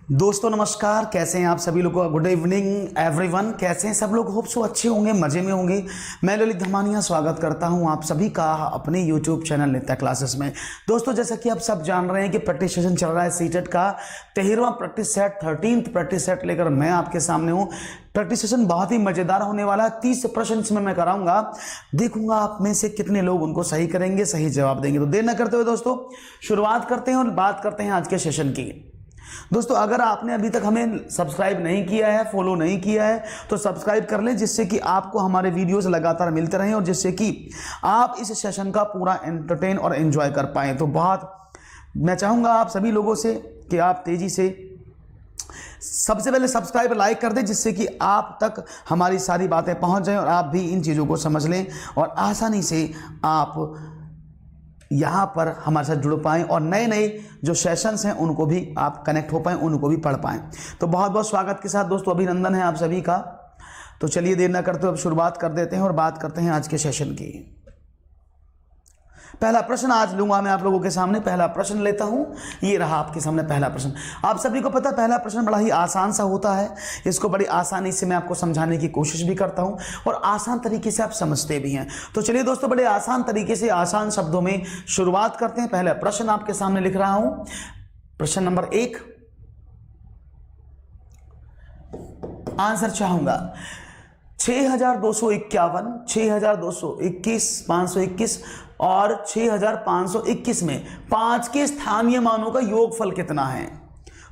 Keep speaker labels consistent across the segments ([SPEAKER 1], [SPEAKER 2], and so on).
[SPEAKER 1] दोस्तों नमस्कार, कैसे हैं आप सभी लोग। Good evening everyone. कैसे हैं सब लोग? होप सो अच्छे होंगे, मज़े में होंगे। मैं ललित धमानिया स्वागत करता हूं आप सभी का अपने यूट्यूब चैनल नित्या क्लासेस में। दोस्तों जैसा कि आप सब जान रहे हैं कि प्रैक्टिस सेशन चल रहा है सीटेट का 13वां practice set, 13th practice set लेकर मैं आपके सामने हूँ। प्रैक्टिस सेशन बहुत ही मज़ेदार होने वाला है। 30 प्रश्न इसमें मैं कराऊंगा, देखूंगा आप में से कितने लोग उनको सही करेंगे, सही जवाब देंगे। तो देर न करते हुए दोस्तों शुरुआत करते हैं और बात करते हैं आज के सेशन की। दोस्तों अगर आपने अभी तक हमें सब्सक्राइब नहीं किया है, फॉलो नहीं किया है, तो सब्सक्राइब कर लें, जिससे कि आपको हमारे वीडियोस लगातार मिलते रहें और जिससे कि आप इस सेशन का पूरा एंटरटेन और एंजॉय कर पाएँ। तो बहुत मैं चाहूँगा आप सभी लोगों से कि आप तेज़ी से सबसे पहले सब्सक्राइब लाइक कर दें, जिससे कि आप तक हमारी सारी बातें पहुँच जाएँ और आप भी इन चीज़ों को समझ लें और आसानी से आप यहाँ पर हमारे साथ जुड़ पाएँ और नए नए जो सेशंस हैं उनको भी आप कनेक्ट हो पाएँ, उनको भी पढ़ पाएँ। तो बहुत बहुत स्वागत के साथ दोस्तों अभिनंदन है आप सभी का। तो चलिए देर न करते हुए अब शुरुआत कर देते हैं और बात करते हैं आज के सेशन की। पहला प्रश्न आज लूंगा मैं आप लोगों के सामने। पहला प्रश्न लेता हूं, ये रहा आपके सामने पहला प्रश्न। आप सभी को पता है पहला प्रश्न बड़ा ही आसान सा होता है। इसको बड़ी आसानी से मैं आपको समझाने की कोशिश भी करता हूं और आसान तरीके से आप समझते भी हैं। तो चलिए दोस्तों बड़े आसान तरीके से आसान शब्दों में शुरुआत करते हैं। पहला प्रश्न आपके सामने लिख रहा हूं, प्रश्न नंबर 1। आंसर चाहूंगा 6251, 6221, 521 और 6521 में 5 के स्थानीय मानों का योगफल कितना है?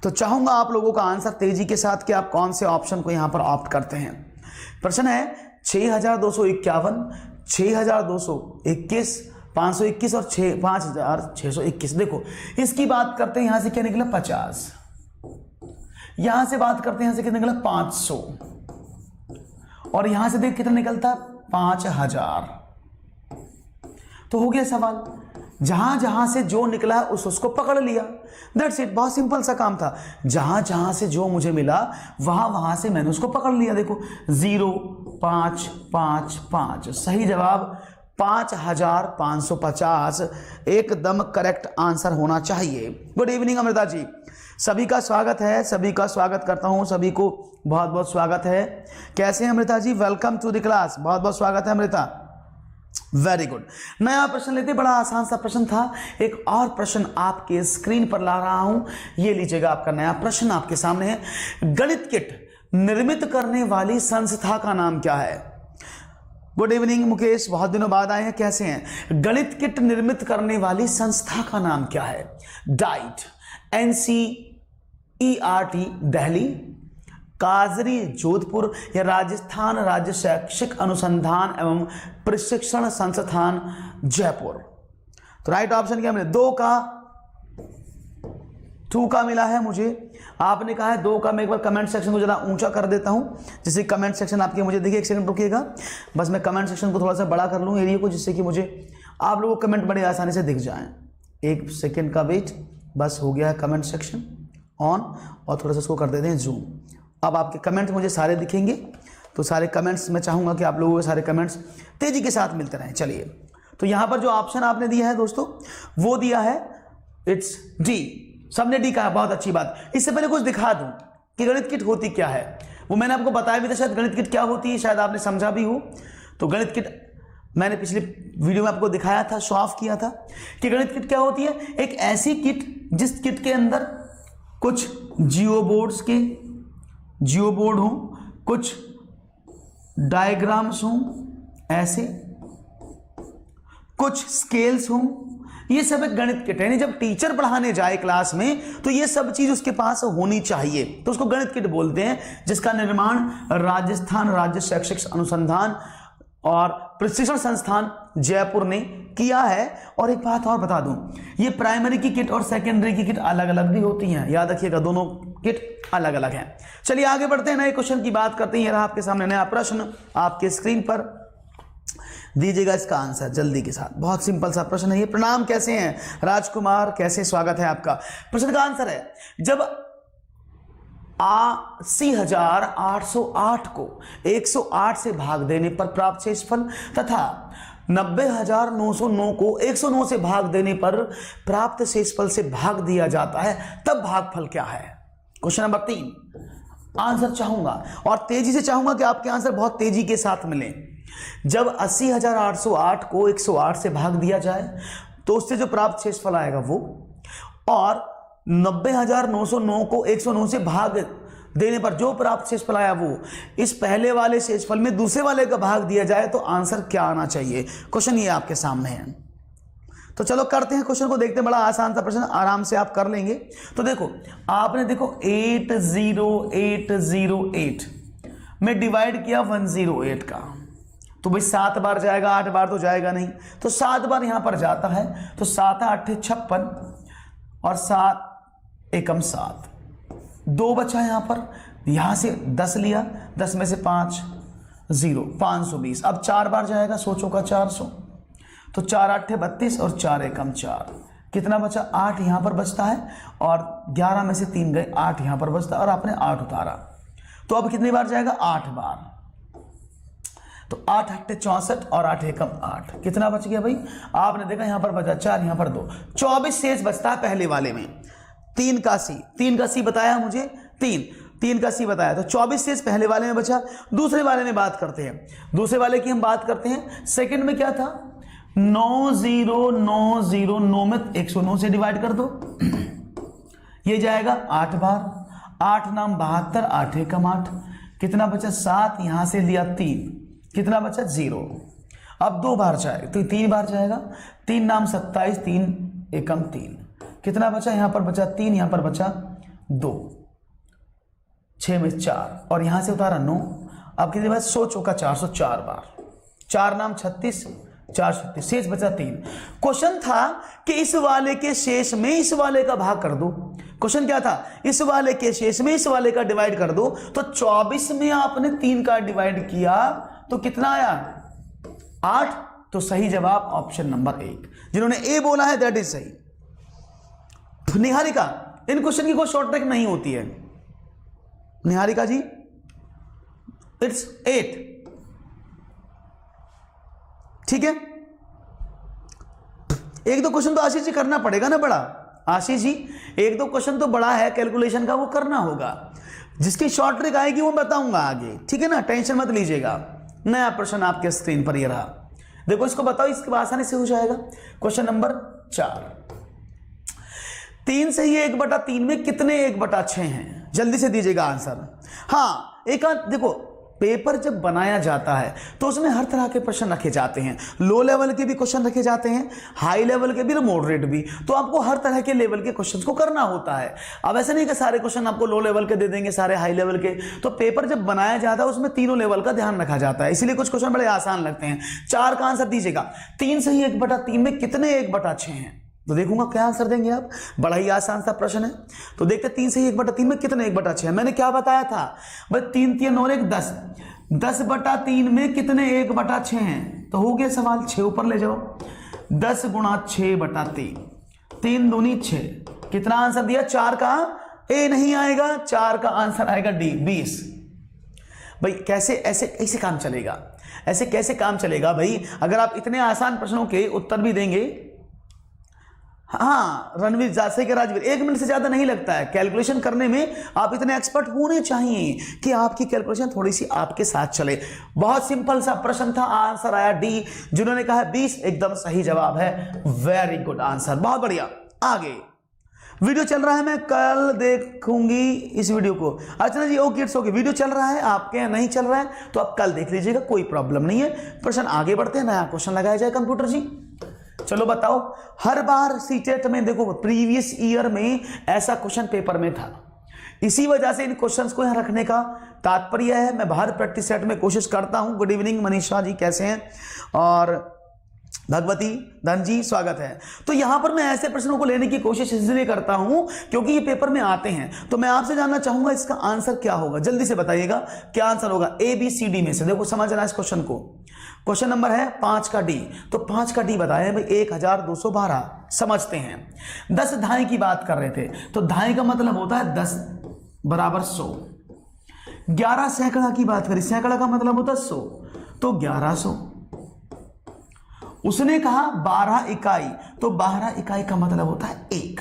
[SPEAKER 1] तो चाहूंगा आप लोगों का आंसर तेजी के साथ कि आप कौन से ऑप्शन को यहां पर ऑप्ट करते हैं। प्रश्न है 6251, 6221, 521 और 5621। देखो इसकी बात करते हैं, यहां से क्या निकला 50, यहां से बात करते हैं यहां से कितना निकला 500 और यहां से देख कितना निकलता 5000। तो हो गया सवाल, जहां जहां से जो निकला उसको पकड़ लिया। दैट्स इट, बहुत सिंपल सा काम था। जहां जहां से जो मुझे मिला वहां वहां से मैंने उसको पकड़ लिया। देखो 0 5 5 5, सही जवाब 5550 एकदम करेक्ट आंसर होना चाहिए। गुड इवनिंग अमृता जी, सभी का स्वागत है, सभी का स्वागत करता हूं, सभी को बहुत बहुत स्वागत है। कैसे हैं Amrita ji? Welcome to the class, बहुत बहुत स्वागत है अमृता। Very good. नया प्रश्न लेते, बड़ा आसान सा प्रश्न था। एक और प्रश्न आपके स्क्रीन पर ला रहा हूं, ये लीजिएगा आपका नया प्रश्न आपके सामने है। गणित किट निर्मित करने वाली संस्था का नाम क्या है? गुड इवनिंग मुकेश, बहुत दिनों बाद आए हैं, कैसे हैं? गणित किट निर्मित करने वाली संस्था का नाम क्या है? डाइट, NCERT दिल्ली, काजरी जोधपुर या राजस्थान राज्य शैक्षिक अनुसंधान एवं प्रशिक्षण संस्थान जयपुर। तो राइट ऑप्शन क्या मिला? 2 का मिला है मुझे। आपने कहा है 2 का। मैं एक बार कमेंट सेक्शन को जरा ऊंचा कर देता हूं, जिससे कमेंट सेक्शन आपके मुझे देखिए, एक सेकंड रुकिएगा, बस मैं कमेंट सेक्शन को थोड़ा सा बड़ा कर लूं एरिया को, जिससे कि मुझे आप लोगों को कमेंट बड़े आसानी से दिख जाएं। एक सेकंड का वेट, बस हो गया है कमेंट सेक्शन ऑन, और थोड़ा सा इसको कर देते हैं जूम। अब आपके कमेंट मुझे सारे दिखेंगे, तो सारे कमेंट्स मैं चाहूंगा कि आप लोगों के सारे कमेंट्स तेजी के साथ मिलते रहें। चलिए, तो यहां पर जो ऑप्शन आपने दिया है दोस्तों वो दिया है इट्स डी। सबने डी कहा, बहुत अच्छी बात। इससे पहले कुछ दिखा दूं कि गणित किट होती क्या है। वो मैंने आपको बताया भी था शायद, गणित किट क्या होती है, शायद आपने समझा भी हो। तो गणित किट मैंने पिछले वीडियो में आपको दिखाया था, शो ऑफ किया था कि गणित किट क्या होती है। एक ऐसी किट जिस किट के अंदर कुछ जियो बोर्ड हो, कुछ डायग्राम्स हों, ऐसे कुछ स्केल्स हों, ये सब एक गणित किट है। यानी जब टीचर पढ़ाने जाए क्लास में तो ये सब चीज उसके पास होनी चाहिए, तो उसको गणित किट बोलते हैं, जिसका निर्माण राजस्थान राज्य शैक्षिक अनुसंधान और प्रशिक्षण संस्थान जयपुर ने किया है। और एक बात और बता दूं, ये प्राइमरी की किट और सेकेंडरी की किट अलग अलग भी होती हैं, याद रखिएगा, दोनों किट अलग अलग हैं। चलिए आगे बढ़ते हैं, नए क्वेश्चन की बात करते हैं। ये रहा आपके सामने नया प्रश्न आपके स्क्रीन पर, दीजिएगा इसका आंसर जल्दी के साथ। बहुत सिंपल सा प्रश्न है ये। प्रणाम, कैसे हैं राजकुमार, कैसे, स्वागत है आपका। प्रश्न का आंसर है, जब 80,808 को 108 से भाग देने पर प्राप्त शेषफल तथा 90,909 को 109 से भाग देने पर प्राप्त शेषफल से भाग दिया जाता है, तब भागफल क्या है? क्वेश्चन नंबर 3 आंसर चाहूंगा और तेजी से चाहूंगा कि आपके आंसर बहुत तेजी के साथ मिले। जब 80,808 को 108 से भाग दिया जाए तो उससे जो प्राप्त शेषफल आएगा वो, और 90,909 को 109 से भाग देने पर जो प्राप्त शेषफल आया वो, इस पहले वाले शेषफल में दूसरे वाले का भाग दिया जाए तो आंसर क्या आना चाहिए। क्वेश्चन ये आपके सामने है। तो चलो करते हैं क्वेश्चन को, देखते हैं। बड़ा आसान सा प्रश्न, आराम से आप कर लेंगे। तो देखो आपने 80808 में डिवाइड किया 108 का, तो भाई 7 बार जाएगा, 8 बार तो जाएगा नहीं, तो 7 बार यहां पर जाता है। तो 7 8 56 और 7 एकम 7, 2 बचा यहां पर। यहां से 10 लिया, 10 में से 5 0, 520। अब 4 बार जाएगा, सोचो का 400, तो 4 8 32 और 4 एकम 4, कितना बचा 8 यहां पर बचता है, और 11 में से 3 गए, 8 यहां पर बचता है, और आपने 8 उतारा। तो अब कितनी बार जाएगा, 8 बार। तो 8 8 64 और 8 एकम 8, कितना बच गया भाई, आपने देखा यहां पर बचा 4, यहां पर 2, 24 शेष बचता है पहले वाले में। 3 का सी बताया मुझे, 3 का सी बताया, तो 24 शेष पहले वाले में बचा। दूसरे वाले में बात करते हैं, दूसरे वाले की हम बात करते हैं। सेकंड में क्या था, 9 में 109 से डिवाइड कर दो, ये जाएगा 8 बार, 8 नाम 72, 8 एकम 8, कितना बचा 7, यहां से लिया 3, कितना बचा 0। अब 2 बार जाएगा, तो 3 बार जाएगा, 3 नाम 27, 3 एकम 3, कितना बचा, यहां पर बचा 3, यहां पर बचा 2, 6 में 4, और यहां से उतारा 9। अब कितने बार, 100 चौका 404 बार, 4 नाम 36, 4 36, शेष बचा 3। क्वेश्चन था कि इस वाले के शेष में इस वाले का भाग कर दो। क्वेश्चन क्या था, इस वाले के शेष में इस वाले का डिवाइड कर दो। तो 24 में आपने 3 का डिवाइड किया तो कितना आया, 8। तो सही जवाब ऑप्शन नंबर 1, जिन्होंने ए बोला है दैट इज सही। निहारिका, इन क्वेश्चन की कोई शॉर्ट ट्रिक नहीं होती है। निहारिका जी, इट्स 8, ठीक है। एक दो क्वेश्चन तो आशीष जी करना पड़ेगा ना बड़ा, आशीष जी एक दो क्वेश्चन तो बड़ा है कैलकुलेशन का, वो करना होगा। जिसकी शॉर्ट ट्रिक आएगी वो बताऊंगा आगे, ठीक है ना, टेंशन मत लीजिएगा। नया प्रश्न आपके स्क्रीन पर ये रहा, देखो इसको बताओ, इसके आसानी से हो जाएगा। क्वेश्चन नंबर 4, 3 से ही 1/3 में कितने 1/6 हैं, जल्दी से दीजिएगा आंसर। हाँ, एक देखो पेपर जब बनाया जाता है तो उसमें हर तरह के प्रश्न रखे जाते हैं, लो लेवल के भी क्वेश्चन रखे जाते हैं, हाई लेवल के भी, मॉडरेट भी। तो आपको हर तरह के लेवल के क्वेश्चंस को करना होता है। अब ऐसा नहीं कि सारे क्वेश्चन आपको लो लेवल के दे देंगे, सारे हाई लेवल के। तो पेपर जब बनाया जाता है उसमें तीनों लेवल का ध्यान रखा जाता है, इसीलिए कुछ क्वेश्चन बड़े आसान लगते हैं। 4 का आंसर दीजिएगा, 3 से ही 1/3 में कितने 1/6 हैं, तो देखूंगा क्या आंसर देंगे आप। बड़ा ही आसान सा प्रश्न है। तो देखते 3 से ही 1/3 में कितने 1/6 है। मैंने क्या बताया था भाई, 3 3 और 1 10, 10/3 में कितने 1/6 हैं, तो हो गया सवाल। 6 ऊपर ले जाओ, 10 गुणा 6/3, 3 दूनी 6, कितना आंसर दिया, 4 का ए नहीं आएगा, 4 का आंसर आएगा डी, 20। भाई कैसे ऐसे काम चलेगा, ऐसे कैसे काम चलेगा भाई, अगर आप इतने आसान प्रश्नों के उत्तर भी देंगे। हाँ रणवीर जासे के राजवीर, 1 मिनट से ज्यादा नहीं लगता है कैलकुलेशन करने में। आप इतने एक्सपर्ट होने चाहिए कि आपकी कैलकुलेशन थोड़ी सी आपके साथ चले। बहुत सिंपल सा प्रश्न था, आंसर आया डी। जिन्होंने कहा 20 एकदम सही जवाब है, वेरी गुड आंसर, बहुत बढ़िया। आगे वीडियो चल रहा है, मैं कल देखूंगी इस वीडियो को। अर्चना जी ओके इट्स ओके, वीडियो चल रहा है, आपके यहाँ नहीं चल रहा है तो आप कल देख लीजिएगा, कोई प्रॉब्लम नहीं है। प्रश्न आगे बढ़ते हैं, नया क्वेश्चन लगाया जाए कंप्यूटर जी। चलो बताओ, हर बार सीटेट में देखो प्रीवियस ईयर में ऐसा क्वेश्चन पेपर में था, इसी वजह से इन क्वेश्चंस को यहां रखने का तात्पर्य है। मैं बाहर प्रैक्टिस सेट में कोशिश करता हूं। गुड इवनिंग मनीषा जी, कैसे हैं, और भगवती धन जी स्वागत है। तो यहां पर मैं ऐसे प्रश्नों को लेने की कोशिश इसलिए करता हूं क्योंकि ये पेपर में आते हैं। तो मैं आपसे जानना चाहूंगा इसका आंसर क्या होगा, जल्दी से बताइएगा क्या आंसर होगा। ए बी सी डी में से देखो समझना इस क्वेश्चन को। क्वेश्चन नंबर है 5 का डी, तो 5 का डी बताया भाई 1212। समझते हैं 10 धाए की बात कर रहे थे, तो धाए का मतलब होता है 10 बराबर 100। 11 सैकड़ा की बात करें, सैकड़ा का मतलब होता है 100, तो 1100। उसने कहा 12 इकाई, तो 12 इकाई का मतलब होता है 1,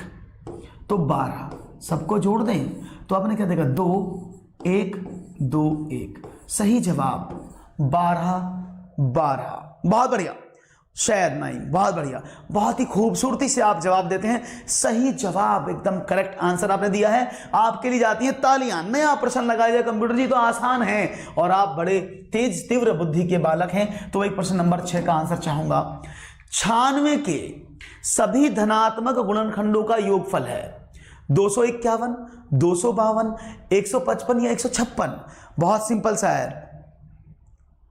[SPEAKER 1] तो 12 सबको जोड़ दें तो आपने क्या देखा 2 1 2 1। सही जवाब 12 12। बहुत बढ़िया, शायद नहीं, बहुत बढ़िया, बहुत ही खूबसूरती से आप जवाब देते हैं। सही जवाब, एकदम करेक्ट आंसर आपने दिया है। आपके लिए जाती हैं तालियां। नया प्रश्न लगाया जाए कंप्यूटर जी तो आसान है और आप बड़े तेज तीव्र बुद्धि के बालक हैं। तो एक प्रश्न नंबर 6 का आंसर चाहूंगा। 96 के सभी धनात्मक गुणनखंडों का योगफल है 251, 252, 155 या 156। बहुत सिंपल सा है।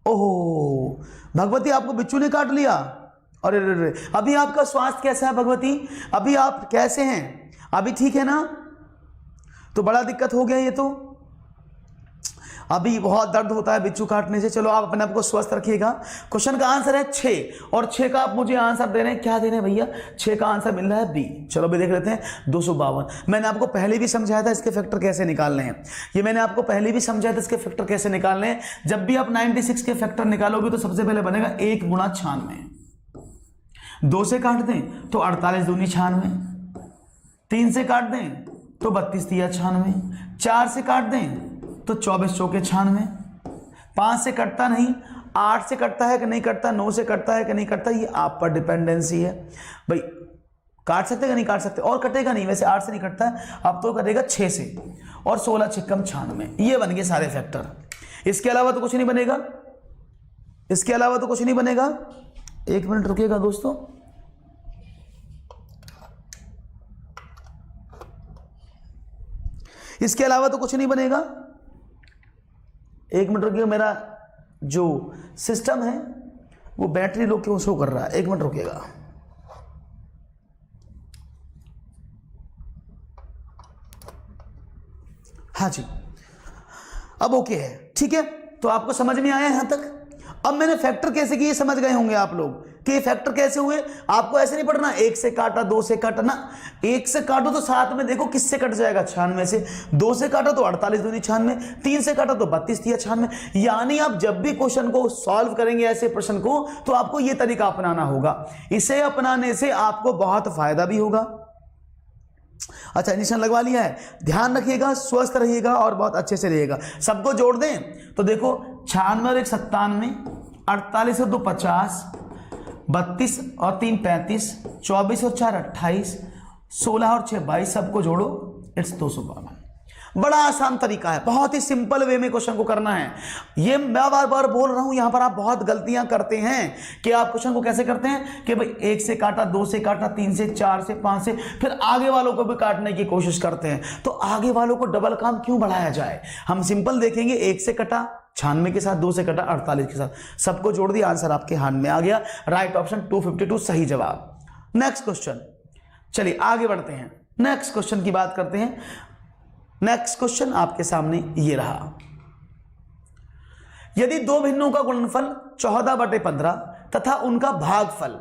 [SPEAKER 1] ओहो भगवती, आपको बिच्छू ने काट लिया। अरे रे, अभी आपका स्वास्थ्य कैसा है भगवती? अभी आप कैसे हैं? अभी ठीक है ना? तो बड़ा दिक्कत हो गया ये तो। अभी बहुत दर्द होता है बिच्छू काटने से। चलो आप अपने आप को स्वस्थ रखिएगा। क्वेश्चन का आंसर है 6 और 6 का आप मुझे आंसर दे रहे हैं। क्या दे रहे हैं भैया? 6 का आंसर मिल रहा है बी। चलो भी देख लेते हैं 252। मैंने आपको पहले भी समझाया था इसके फैक्टर कैसे निकालने हैं। ये मैंने आपको पहले भी समझाया था इसके फैक्टर कैसे निकालने हैं। जब भी आप 96 के फैक्टर निकालोगे तो सबसे पहले बनेगा 1 गुणा 96। 2 से काट दें तो 48 दूनी 96। 3 से काट दें तो 32 तिया 96। 4 से काट दें तो 24 चौके 96। 5 से कटता नहीं, 8 से कटता है कि नहीं कटता, 9 से कटता है कि नहीं कटता, ये आप पर डिपेंडेंसी है भाई। काट सकते कि नहीं काट सकते? और कटेगा नहीं, वैसे 8 से नहीं कटता है, अब तो कटेगा 6 से। और 16 छिक्कम 96। ये बन गए सारे फैक्टर। इसके अलावा तो कुछ नहीं बनेगा। इसके अलावा तो कुछ नहीं बनेगा। 1 मिनट रुकिएगा दोस्तों। इसके अलावा तो कुछ नहीं बनेगा। 1 मिनट रुकिएगा, मेरा जो सिस्टम है वो बैटरी लो क्यों शो कर रहा है। 1 मिनट रुकिएगा। हाँ जी, अब ओके है, ठीक है। तो आपको समझ में आया यहां तक? अब मैंने फैक्टर कैसे किए समझ गए होंगे आप लोग कि ये फैक्टर कैसे हुए। आपको ऐसे नहीं पढ़ना 1 से काटा 2 से काटा ना। 1 से काटो तो साथ में देखो किससे कट जाएगा, 96 से। 2 से काटा तो 48 दूनी 96। 3 से काटा तो 32 तिया 96। यानी आप जब भी क्वेश्चन को सॉल्व करेंगे ऐसे प्रश्न को तो आपको यह तरीका अपनाना होगा। इसे अपनाने से आपको बहुत फायदा भी होगा। अच्छा, निशान लगवा लिया है। ध्यान रखिएगा, स्वस्थ रहिएगा और बहुत अच्छे से रहिएगा। सबको जोड़ दें तो देखो 96 और 1 97, 48 और 2 50, 32 और 3 35, 24 और 4 28, 16 और 6 22। सबको जोड़ो, इट्स 252। बड़ा आसान तरीका है, बहुत ही सिंपल वे में क्वेश्चन को करना है। ये मैं बार बार बोल रहा हूं, यहां पर आप बहुत गलतियां करते हैं कि आप क्वेश्चन को कैसे करते हैं कि भाई 1 से काटा, 2 से काटा, 3 से, 4 से, 5 से, फिर आगे वालों को भी काटने की कोशिश करते हैं। तो आगे वालों को डबल काम क्यों बढ़ाया जाए? हम सिंपल देखेंगे। 1 से कटा 96 के साथ, 2 से कटा 48 के साथ, सबको जोड़ दिया, आंसर आपके हाथ में आ गया। राइट ऑप्शन 252 सही जवाब। नेक्स्ट क्वेश्चन, चलिए आगे बढ़ते हैं। नेक्स्ट क्वेश्चन की बात करते हैं। नेक्स्ट क्वेश्चन आपके सामने ये रहा। यदि 2 भिन्नों का गुणनफल 14/15 तथा उनका भागफल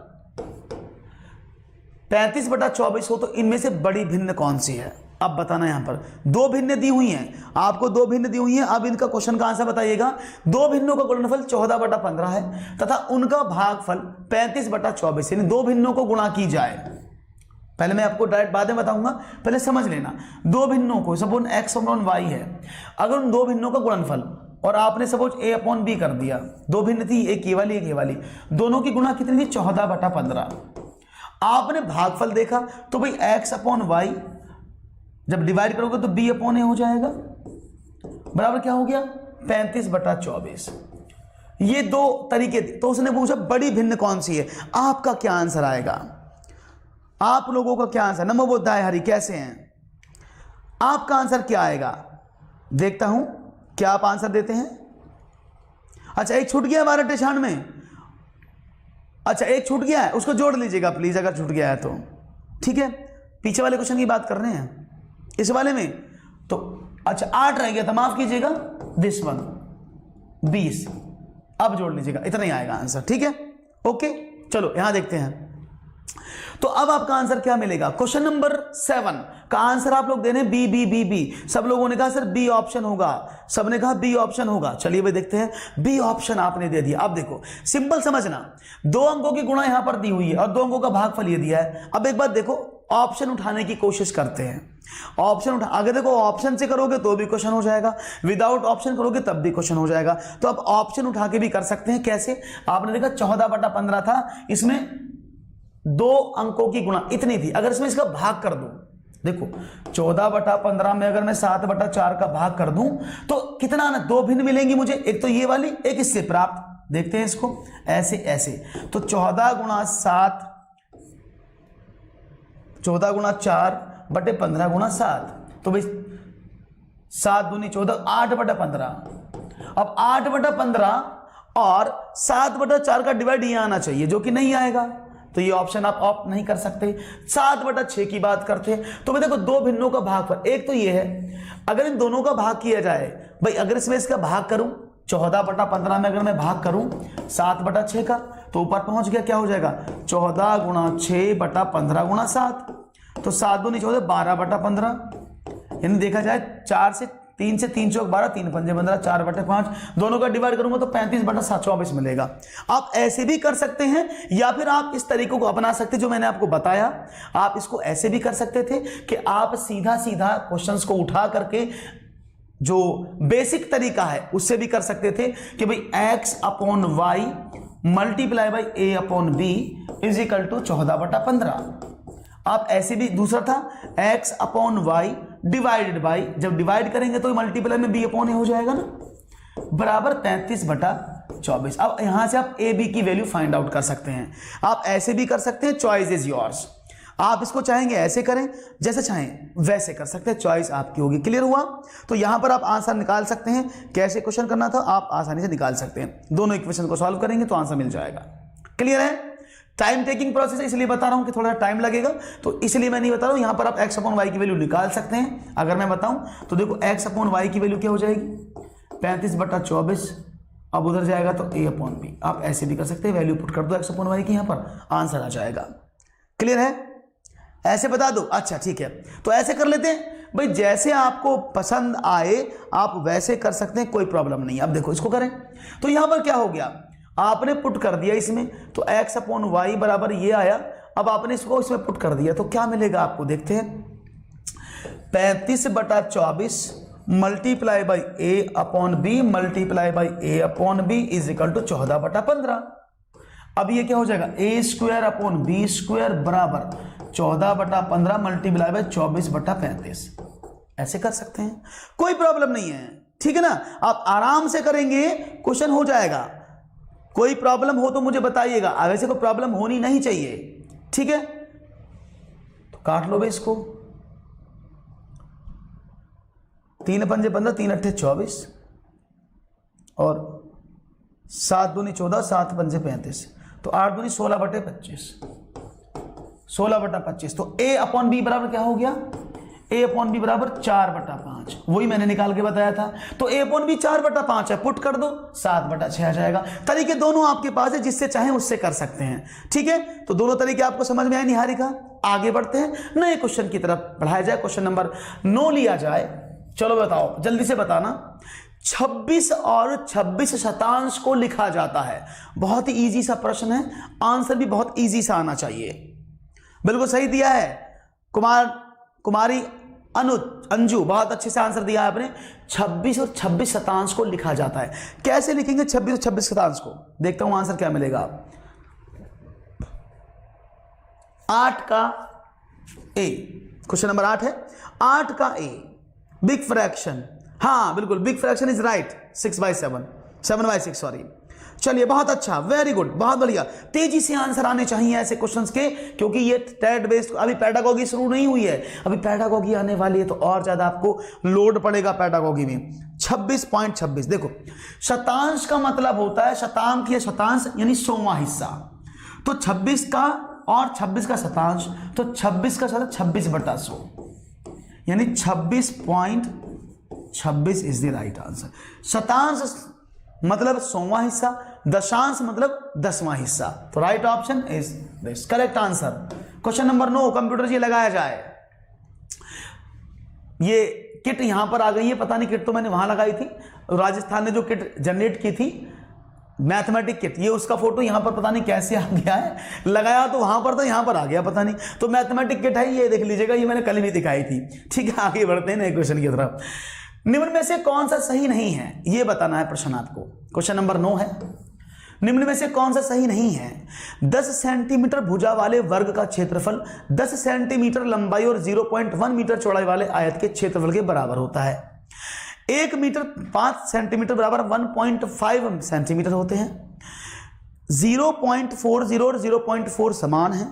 [SPEAKER 1] 35/24 हो तो इनमें से बड़ी भिन्न कौन सी है? अब बताना। यहां पर 2 भिन्न दी हुई हैं, आपको 2 भिन्न दी हुई हैं। अब इनका क्वेश्चन का आंसर बताइएगा। 2 भिन्नों का गुणनफल 14/15 है तथा उनका भागफल 35/24, यानी 2 भिन्नों को गुणा की जाए। पहले मैं आपको डायरेक्ट बाद में बताऊंगा, पहले समझ लेना। 2 भिन्नों को, सपोज x अपॉन y है, अगर उन 2 भिन्नों का गुणनफल और आपने सपोज a अपॉन b कर दिया। 2 भिन्न थी, एक ये वाली एक ये वाली, दोनों की गुणा कितनी थी? 14/15। आपने भागफल देखा तो भाई x अपॉन y जब डिवाइड करोगे तो b अपॉन a हो जाएगा, बराबर क्या हो गया? 35/24। ये 2 तरीके थे। तो उसने पूछा बड़ी भिन्न कौन सी है। आपका क्या आंसर आएगा? आप लोगों का क्या आंसर? नमो बुद्धाय हरि, कैसे हैं? आपका आंसर क्या आएगा? देखता हूं क्या आप आंसर देते हैं। अच्छा, एक छूट गया 12/96 में। अच्छा, एक छूट गया है, उसको जोड़ लीजिएगा प्लीज, अगर छूट गया है तो। ठीक है, पीछे वाले क्वेश्चन की बात कर रहे हैं। इस वाले में तो अच्छा 8 रह गया था, माफ कीजिएगा। दिस वन 20, अब जोड़ लीजिएगा, इतना ही आएगा आंसर। ठीक है, ओके। चलो यहां देखते हैं। तो अब आपका आंसर क्या मिलेगा? क्वेश्चन नंबर 7 का आंसर आप लोग देने बी बी बी बी। सब लोगों ने कहा सर बी ऑप्शन होगा, सबने कहा बी ऑप्शन होगा। चलिए भाई देखते हैं। बी ऑप्शन आपने दे दिया। अब देखो सिंपल समझना, 2 अंकों की गुणा यहां पर दी हुई है और 2 अंकों का भागफल ये दिया है। अब एक बात देखो, ऑप्शन उठाने की कोशिश करते हैं। ऑप्शन उठा, अगर देखो ऑप्शन से करोगे तो भी क्वेश्चन हो जाएगा, विदाउट ऑप्शन करोगे तब भी क्वेश्चन हो जाएगा। तो आप ऑप्शन उठा के भी कर सकते हैं। कैसे? आपने देखा 14/15 था, इसमें 2 अंकों की गुणा इतनी थी, अगर इसमें इसका भाग कर दूं, देखो 14/15 में अगर मैं 7/4 का भाग कर दूं तो कितना ना, 2 भिन्न मिलेंगी मुझे, एक तो ये वाली, एक इससे प्राप्त। देखते हैं इसको ऐसे ऐसे, तो 14 गुणा 7, 14 गुणा 4/15 गुणा 7, तो भाई 7 दूनी 14, 8/15। अब 8/15 और 7/4 का डिवाइड यहां आना चाहिए, जो कि नहीं आएगा, तो ये ऑप्शन आप ऑप्ट नहीं कर सकते। 7/6 की बात करते हैं, तो भाई देखो 2 भिन्नों का भाग पर, एक तो ये है, अगर इन दोनों का भाग किया जाए, भाई अगर इसमें इसका भाग करूं 14/15 में अगर मैं भाग करूं 7/6 का, तो ऊपर पहुंच गया, क्या हो जाएगा 14 गुणा 6/15 गुणा 7, तो 7 दूनी 14, 12/15, यानी देखा जाए 4 से 3 से 3 चौक 12, 3 पंजे 15, 4/5, दोनों का डिवाइड करूंगा तो 35/24 मिलेगा। आप ऐसे भी कर सकते हैं, या फिर आप इस तरीकों को अपना सकते हैं जो मैंने आपको बताया। आप इसको ऐसे भी कर सकते थे कि आप सीधा सीधा क्वेश्चंस को उठा करके, जो बेसिक तरीका है उससे भी कर सकते थे कि भाई x/y multiply by a/b is equal to 14/15। आप ऐसे भी, दूसरा था x/y डिवाइडेड बाई, जब डिवाइड करेंगे तो मल्टीप्लाई में b/a हो जाएगा ना, बराबर 35/24। अब यहां से आप a b की वैल्यू फाइंड आउट कर सकते हैं। आप ऐसे भी कर सकते हैं, चॉइस इज योर्स। आप इसको चाहेंगे ऐसे करें, जैसे चाहें वैसे कर सकते हैं, चॉइस आपकी होगी। क्लियर हुआ? तो यहां पर आप आंसर निकाल सकते हैं। कैसे क्वेश्चन करना था आप आसानी से निकाल सकते हैं। दोनों इक्वेशन को सॉल्व करेंगे तो आंसर मिल जाएगा। क्लियर है? टाइम टेकिंग प्रोसेस है, इसलिए बता रहा हूं कि थोड़ा टाइम लगेगा, तो इसलिए मैं नहीं बता रहा हूं। यहां पर आप x/y की वैल्यू निकाल सकते हैं। अगर मैं बताऊं तो देखो x/y की वैल्यू क्या हो जाएगी 35/24, अब उधर जाएगा तो a/b। आप ऐसे भी कर सकते हैं, वैल्यू पुट कर दो x/y की, यहां पर आंसर आ जाएगा। क्लियर है? ऐसे बता दो, अच्छा ठीक है, तो ऐसे कर लेते हैं भाई, जैसे आपको पसंद आए आप वैसे कर सकते हैं, कोई प्रॉब्लम नहीं। अब देखो इसको करें तो यहां पर क्या हो गया, आपने पुट कर दिया इसमें, तो x/y बराबर ये आया। अब आपने इसको इसमें पुट कर दिया तो क्या मिलेगा आपको, देखते हैं 35/24 multiply by a/b multiply by a/b is equal to 14/15। अब ये क्या हो जाएगा a²/b² बराबर 14/15 मल्टीप्लाई बाई 24/35। ऐसे कर सकते हैं, कोई प्रॉब्लम नहीं है, ठीक है ना। आप आराम से करेंगे, क्वेश्चन हो जाएगा। कोई प्रॉब्लम हो तो मुझे बताइएगा, वैसे कोई प्रॉब्लम होनी नहीं चाहिए, ठीक है। तो काट लो भाई इसको, 3 पंजे 15, 3 अट्ठे 24 और 7 दूनी 14, 7 पंजे 35, तो 8 दूनी 16/25, 16/25। तो a/b बराबर क्या हो गया, a/b बराबर 4/5, वही मैंने निकाल के बताया था। तो a/b 4/5 है, पुट कर दो 7/6 आ जाएगा। तरीके दोनों आपके पास है, जिससे चाहे उससे कर सकते हैं, ठीक है। तो दोनों तरीके आपको समझ में आए निहारिका। आगे बढ़ते हैं, नए क्वेश्चन की तरफ बढ़ाया जाए, क्वेश्चन नंबर 9 लिया जाए। चलो बताओ, जल्दी से बताना। 26 और 26 शतांश को लिखा जाता है। बहुत ही इजी सा प्रश्न है, आंसर भी बहुत इजी सा आना चाहिए। बिल्कुल सही दिया है कुमारी अंजू, बहुत अच्छे से आंसर दिया है आपने। 26 और 26 शतांश को लिखा जाता है। कैसे लिखेंगे 26 और 26 शतांश को, देखता हूं आंसर क्या मिलेगा। 8 का ए, क्वेश्चन नंबर 8 है, 8 का ए बिग फ्रैक्शन, हाँ बिल्कुल big fraction is right, 6/7, 7/6 sorry. चलिए बहुत अच्छा, वेरी गुड, बहुत बढ़िया। तेजी से आंसर आने चाहिए ऐसे क्वेश्चंस के, क्योंकि ये टेट बेस्ड, अभी पैडागोगी शुरू नहीं हुई है, अभी पैडागोगी आने वाली है, तो और ज्यादा आपको लोड पड़ेगा पैडागोगी में। 26.26 देखो, शतांश का मतलब होता है शतांक या शतांश यानी 100वां हिस्सा, तो 26 का और 26 का शतांश, तो 26 का शतांश 26/100 यानी 26.26 इज द राइट आंसर। शतांश मतलब 100वां हिस्सा, दशांश मतलब 10वां हिस्सा, तो right option is this correct answer. Question number 9, computer जी लगाया जाए। ये किट यहां पर आ गई है, पता नहीं किट तो मैंने वहां लगाई थी, राजस्थान ने जो किट जनरेट की थी मैथमेटिक किट, ये उसका फोटो यहाँ पर पता नहीं कैसे आ गया है, लगाया तो वहां पर था, यहाँ पर आ गया पता नहीं। तो मैथमेटिक किट है, ये देख लीजिएगा, ये मैंने कल भी दिखाई थी। ठीक है, आगे बढ़ते हैं नए क्वेश्चन की तरफ। निम्न में से कौन सा सही नहीं है, ये बताना है प्रश्न आपको। क्वेश्चन नंबर 9 है, निम्न में से कौन सा सही नहीं है? 10 सेंटीमीटर भुजा वाले वर्ग का क्षेत्रफल 10 सेंटीमीटर लंबाई और 0.1 मीटर चौड़ाई वाले आयत के क्षेत्रफल के बराबर होता है। 1 मीटर 5 सेंटीमीटर बराबर 1.5 सेंटीमीटर होते हैं। 0.40 और 0.4 समान है।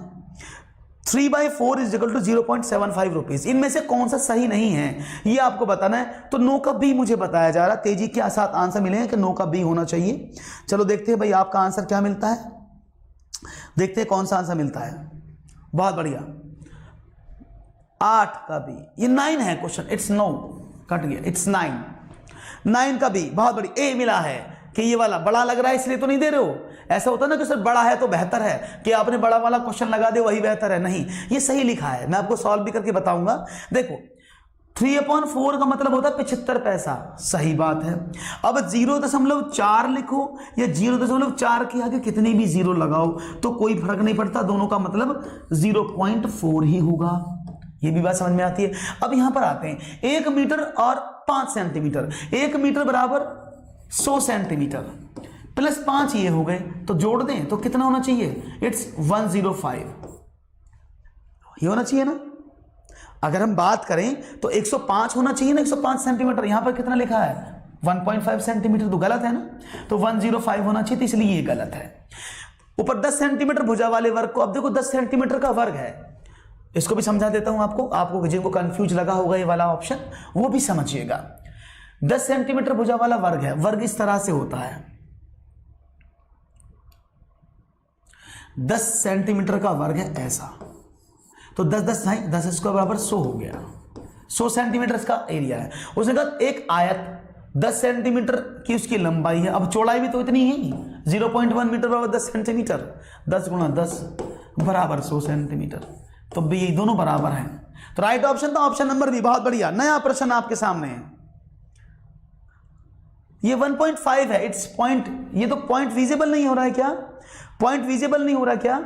[SPEAKER 1] 3/4 इज इक्वल टू 0.75 रुपीज। इनमें से कौन सा सही नहीं है ये आपको बताना है। तो नो का बी मुझे बताया जा रहा, तेजी के साथ आंसर मिलेंगे कि नो का बी होना चाहिए। चलो देखते हैं भाई आपका आंसर क्या मिलता है, देखते हैं कौन सा आंसर मिलता है। बहुत बढ़िया, 8 का बी, ये 9 है क्वेश्चन, इट्स नो, कट गया, इट्स 9 का बी। बहुत बड़ी ए मिला है कि ये वाला बड़ा लग रहा है इसलिए तो नहीं दे रहे हो। ऐसा होता है ना कि सर बड़ा है तो बेहतर है, कि आपने बड़ा वाला क्वेश्चन लगा दे वही बेहतर है, नहीं, ये सही लिखा है। मैं आपको सॉल्व भी करके बताऊंगा। देखो 3/4 का मतलब होता है 75 पैसा, सही बात है। अब 0.4 लिखो या 0.4 के आगे कितनी भी जीरो लगाओ तो कोई फर्क नहीं पड़ता, दोनों का मतलब 0.4 ही होगा। ये भी बात समझ में आती है। अब यहां पर आते हैं, 1 मीटर और 5 सेंटीमीटर, 1 मीटर बराबर 100 सेंटीमीटर प्लस 5 ये हो गए, तो जोड़ दें तो कितना होना चाहिए? इट्स 105, ये होना चाहिए ना। अगर हम बात करें तो 105 होना चाहिए ना, 105 सेंटीमीटर। यहां पर कितना लिखा है? 1.5 सेंटीमीटर, तो गलत है ना। तो 105 होना चाहिए, तो इसलिए ये गलत है। ऊपर 10 सेंटीमीटर भुजा वाले वर्ग को, अब देखो 10 सेंटीमीटर का वर्ग है, इसको भी समझा देता हूं आपको जिनको कंफ्यूज लगा होगा ये वाला ऑप्शन, वो भी समझिएगा। 10 सेंटीमीटर भुजा वाला वर्ग है, वर्ग इस तरह से होता है, 10 सेंटीमीटर का वर्ग है ऐसा, तो 10 इसका बराबर 100 हो गया। 100 सेंटीमीटर इसका एरिया है। उसने कहा एक आयत 10 सेंटीमीटर की उसकी लंबाई है, अब चौड़ाई भी तो इतनी ही, 0.1 मीटर बराबर 10 सेंटीमीटर, 10 गुणा 10 बराबर 100 सेंटीमीटर, तो भी ये दोनों बराबर हैं। तो राइट ऑप्शन था ऑप्शन नंबर बी। बहुत बढ़िया, नया प्रश्न आपके सामने है। ये 1.5 है, इट्स पॉइंट, ये तो पॉइंट विजिबल नहीं हो रहा है क्या? पॉइंट विजिबल नहीं हो रहा क्या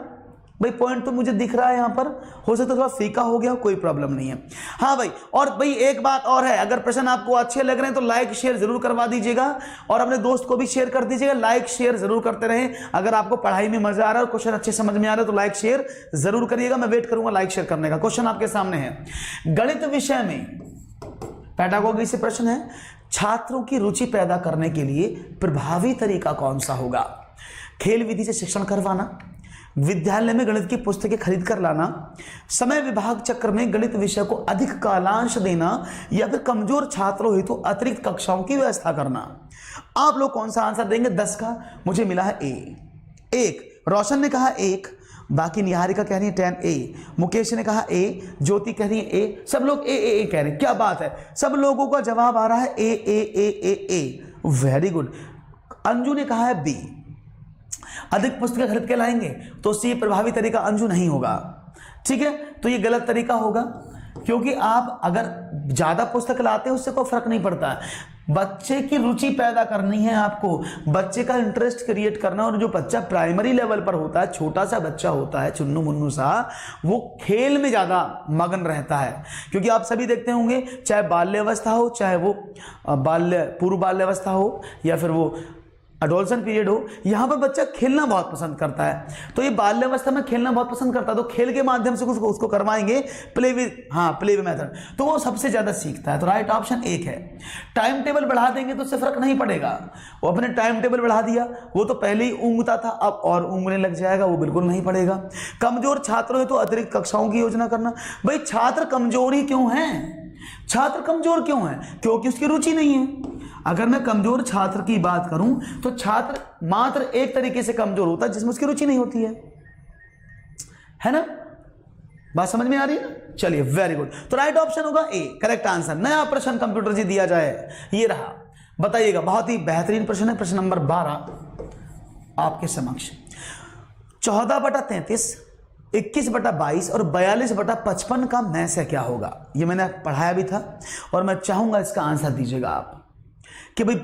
[SPEAKER 1] भाई? पॉइंट तो मुझे दिख रहा है यहां पर, हो सकता है थोड़ा फीका हो गया, कोई प्रॉब्लम नहीं है। हाँ भाई, और भाई एक बात और है, अगर प्रश्न आपको अच्छे लग रहे हैं तो लाइक शेयर जरूर करवा दीजिएगा और अपने दोस्त को भी शेयर कर दीजिएगा। लाइक शेयर जरूर करते रहें। अगर आपको पढ़ाई में मजा आ रहा है और क्वेश्चन अच्छे समझ में आ रहा है तो लाइक शेयर जरूर करिएगा, मैं वेट करूंगा लाइक शेयर करने का। क्वेश्चन आपके सामने है, गणित विषय में पेडागोगी से प्रश्न है, छात्रों की रुचि पैदा करने के लिए प्रभावी तरीका कौन सा होगा? खेल विधि से शिक्षण करवाना, विद्यालय में गणित की पुस्तकें खरीद कर लाना, समय विभाग चक्र में गणित विषय को अधिक कालांश देना, या फिर कमजोर छात्रों हेतु अतिरिक्त कक्षाओं की व्यवस्था करना। आप लोग कौन सा आंसर देंगे? 10 का मुझे मिला है ए। 1 रोशन ने कहा 1, बाकी निहारिका कह रही है 10 ए, मुकेश ने कहा ए, ज्योति कह रही है ए, सब लोग ए कह रहे हैं। क्या बात है, सब लोगों का जवाब आ रहा है ए। Very good. अंजू ने कहा है बी, अधिक पुस्तकें खरीद के लाएंगे, तो उससे प्रभावी तरीका अंजू नहीं होगा। ठीक है, तो ये गलत तरीका होगा, क्योंकि आप अगर ज्यादा पुस्तक लाते हैं उससे कोई फर्क नहीं पड़ता। बच्चे की रुचि पैदा करनी है आपको, बच्चे का इंटरेस्ट क्रिएट करना। और जो बच्चा प्राइमरी लेवल पर होता है, छोटा सा बच्चा होता है, चुन्नू मुन्नू सा, वो खेल में ज्यादा मगन रहता है। क्योंकि आप सभी देखते होंगे, चाहे बाल्यावस्था हो, चाहे वो पूर्व बाल्यावस्था हो, या फिर वो एडोलसेंट पीरियड हो, यहाँ पर बच्चा खेलना बहुत पसंद करता है। तो ये बाल्यावस्था में खेलना बहुत पसंद करता है, तो खेल के माध्यम से उसको करवाएंगे प्ले वे मेथड, तो वो सबसे ज्यादा सीखता है। तो राइट ऑप्शन 1 है। टाइम टेबल बढ़ा देंगे तो उससे फर्क नहीं पड़ेगा। वो अपने टाइम टेबल बढ़ा दिया, वो तो पहले ही ऊँगता था, अब और ऊँगने लग जाएगा, वो बिल्कुल नहीं पड़ेगा। कमजोर छात्रों है तो अतिरिक्त कक्षाओं की योजना करना। भाई छात्र कमजोर ही क्यों है? छात्र कमजोर क्यों है? क्योंकि उसकी रुचि नहीं है। अगर मैं कमजोर छात्र की बात करूं तो छात्र मात्र एक तरीके से कमजोर होता है जिसमें उसकी रुचि नहीं होती है ना? बात समझ में आ रही है ना? चलिए वेरी गुड। तो राइट ऑप्शन होगा ए, करेक्ट आंसर। नया प्रश्न कंप्यूटर जी दिया जाए, ये रहा, बताइएगा। बहुत ही बेहतरीन प्रश्न है, प्रश्न नंबर 12 आपके समक्ष। 14/33, 21/22 और 42/55 का में से क्या होगा? ये मैंने पढ़ाया भी था और मैं चाहूंगा इसका आंसर दीजिएगा आप, कि भाई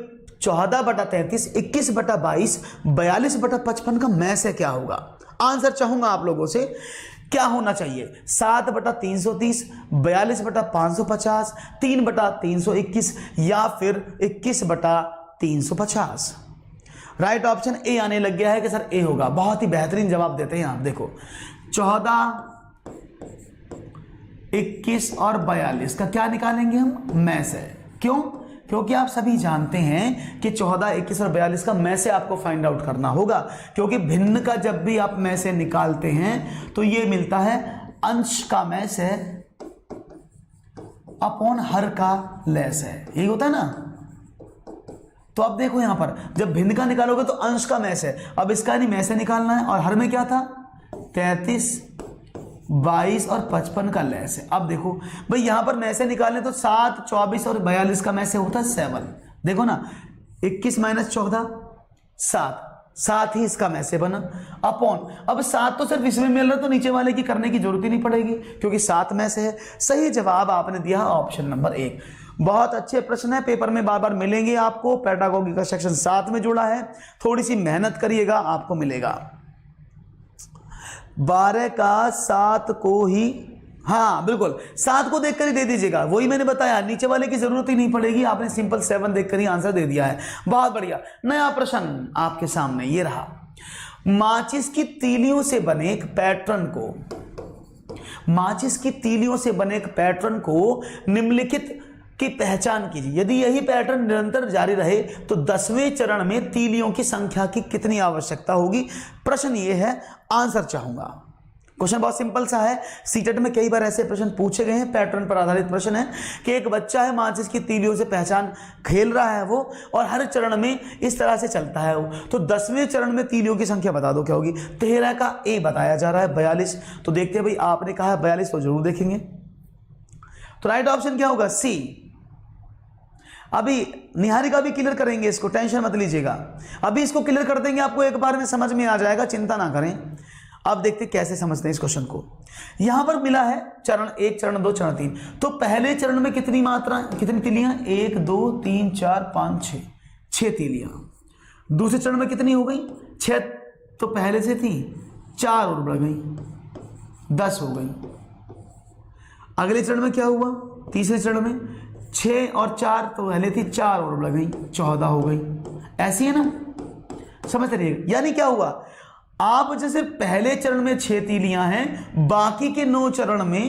[SPEAKER 1] 14/33, 21/22, 42/55 का मैं से क्या होगा? आंसर चाहूंगा आप लोगों से, क्या होना चाहिए? 7/330, 42/550, 3/321 या फिर 21/350। राइट ऑप्शन ए आने लग गया है कि सर ए होगा। बहुत ही बेहतरीन जवाब देते हैं आप। देखो 14, 21 और 42 का क्या निकालेंगे हम? मैं से। क्यों? क्योंकि आप सभी जानते हैं कि 14, 21 और 42 का मैं से आपको फाइंड आउट करना होगा, क्योंकि भिन्न का जब भी आप मैं से निकालते हैं तो ये मिलता है अंश का मैं से अपॉन हर का लेस है, यही होता है ना। तो अब देखो यहां पर जब भिन्न का निकालोगे तो अंश का मैं से, अब इसका नहीं मैं से निकालना है, और हर में क्या था? 33, 22 और 55 का लेस है। अब देखो भाई यहां पर मैं से निकालने तो 7, 24 और 42 का मैं से होता है 7। देखो ना 21 - 14 7, साथ ही इसका में से बना अपॉन, अब 7 तो सिर्फ इसमें मिल रहा तो नीचे वाले की करने की जरूरत ही नहीं पड़ेगी क्योंकि 7 में से है। सही जवाब आपने दिया ऑप्शन नंबर 1। बहुत अच्छे प्रश्न है, पेपर में बार बार मिलेंगे आपको। पेडागोगी का सेक्शन 7 में जुड़ा है, थोड़ी सी मेहनत करिएगा आपको मिलेगा। 12 का 7 को ही, हाँ बिल्कुल 7 को देखकर ही दे दीजिएगा, वही मैंने बताया, नीचे वाले की जरूरत ही नहीं पड़ेगी, आपने सिंपल 7 देखकर ही आंसर दे दिया है। बहुत बढ़िया। नया प्रश्न आपके सामने ये रहा। माचिस की तीलियों से बने एक पैटर्न को, माचिस की तीलियों से बने एक पैटर्न को निम्नलिखित की पहचान कीजिए। यदि यही पैटर्न निरंतर जारी रहे तो 10वें चरण में तीलियों की संख्या की कितनी आवश्यकता होगी? प्रश्न ये है, आंसर चाहूंगा। क्वेश्चन बहुत सिंपल सा है, सीटेट में कई बार ऐसे प्रश्न पूछे गए हैं, पैटर्न पर आधारित प्रश्न है कि एक बच्चा है माचिस की तीलियों से पहचान खेल रहा है वो, और हर चरण में इस तरह से चलता है वो, तो 10वें चरण में तीलियों की संख्या बता दो क्या होगी? 13 का ए बताया जा रहा है, 42, तो देखते हैं भाई, आपने कहा है 42 तो जरूर देखेंगे, तो राइट ऑप्शन क्या होगा? सी। अभी निहारिका भी क्लियर करेंगे इसको, टेंशन मत लीजिएगा, अभी इसको क्लियर कर देंगे, आपको एक बार में समझ में आ जाएगा, चिंता ना करें। अब देखते कैसे समझते हैं इस क्वेश्चन को। यहां पर मिला है चरण 1, चरण 2, चरण 3, तो पहले चरण में कितनी मात्रा, कितनी तीलियां? 1, 2, 3, 4, 5, 6, 6 तीलियां। दूसरे चरण में कितनी हो गई? 6 तो पहले से थी, 4 और बढ़ गई, 10 हो गई। अगले चरण में क्या हुआ? तीसरे चरण में 6 और 4 तो पहले थी, 4 और बढ़ गई, 14 हो गई। ऐसी है ना, समझ रहिएगा। यानी क्या हुआ, आप जैसे पहले चरण में 6 तीलियां हैं, बाकी के 9 चरण में,